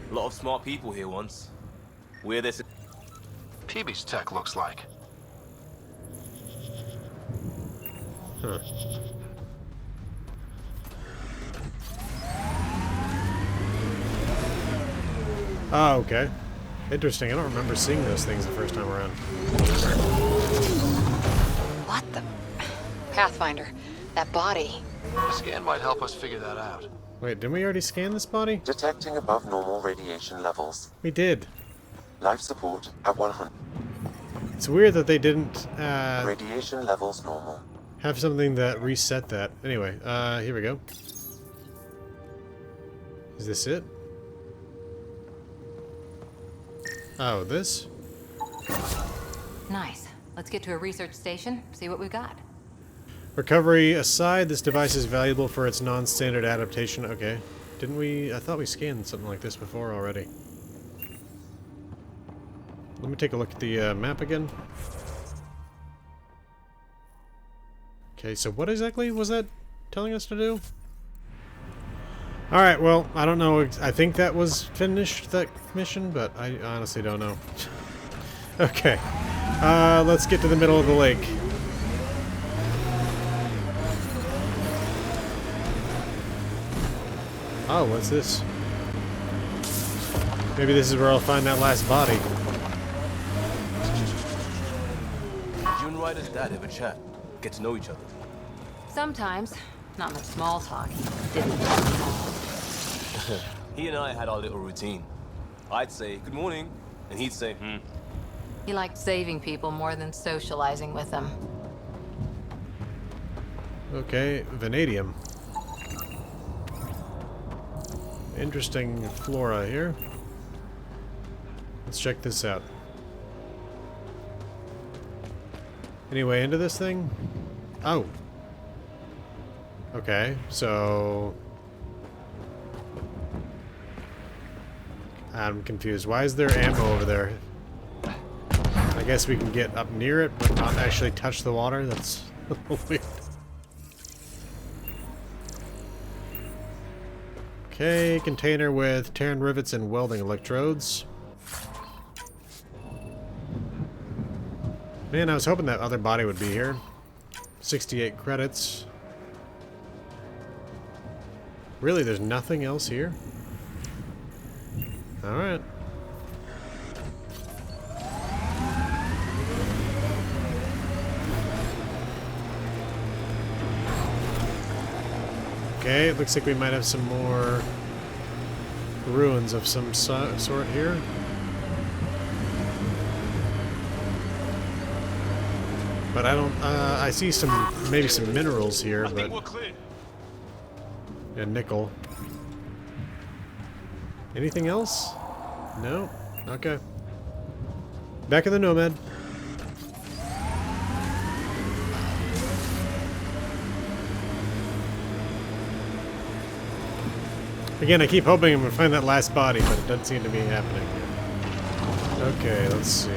A lot of smart people here once. We're this.
Peebee's tech looks like.
Huh. Oh, okay. Interesting. I don't remember seeing those things the first time around.
What the? Pathfinder, that body.
A scan might help us figure that out.
Wait, didn't we already scan this body?
Detecting above normal radiation levels.
We did.
Life support at 100.
It's weird that they didn't
radiation levels normal.
Have something that reset that. Anyway, here we go. Is this it? Oh, this?
Nice. Let's get to a research station, see what we've got.
Recovery aside, this device is valuable for its non-standard adaptation. Okay. Didn't we... I thought we scanned something like this before already. Let me take a look at the map again. Okay, so what exactly was that telling us to do? Alright, well, I don't know. I think that was finished, that mission, but I honestly don't know. Okay. Let's get to the middle of the lake. Oh, what's this? Maybe this is where I'll find that last body.
Did you and Ryder's dad ever chat? Get to know each other?
Sometimes. Not much small talk. Didn't
He and I had our little routine. I'd say, good morning, and he'd say,
He liked saving people more than socializing with them.
Okay, vanadium. Interesting flora here. Let's check this out. Any way into this thing? Oh. Okay, so... I'm confused. Why is there ammo over there? I guess we can get up near it, but not actually touch the water? That's a little weird. Okay, container with Terran rivets and welding electrodes. Man, I was hoping that other body would be here. 68 credits. Really, there's nothing else here? Alright. Okay, it looks like we might have some more ruins of some sort here. But I don't, I see some, maybe some minerals here, but... And nickel. Anything else? No? Okay. Back in the Nomad. Again, I keep hoping I'm going to find that last body, but it doesn't seem to be happening. Okay, let's see.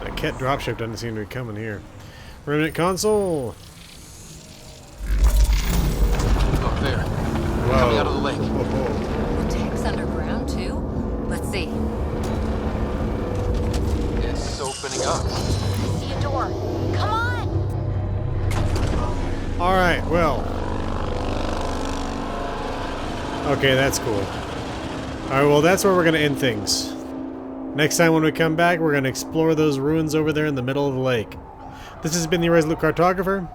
That Ket dropship doesn't seem to be coming here. Remnant console!
Look there.
Whoa.
Coming out of the lake.
The tech's underground, too? Let's see.
It's opening up.
I see a door. Come on!
Alright, well. Okay, that's cool. Alright, well, that's where we're going to end things. Next time when we come back, we're going to explore those ruins over there in the middle of the lake. This has been the Irresolute Cartographer.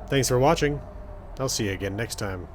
Thanks for watching. I'll see you again next time.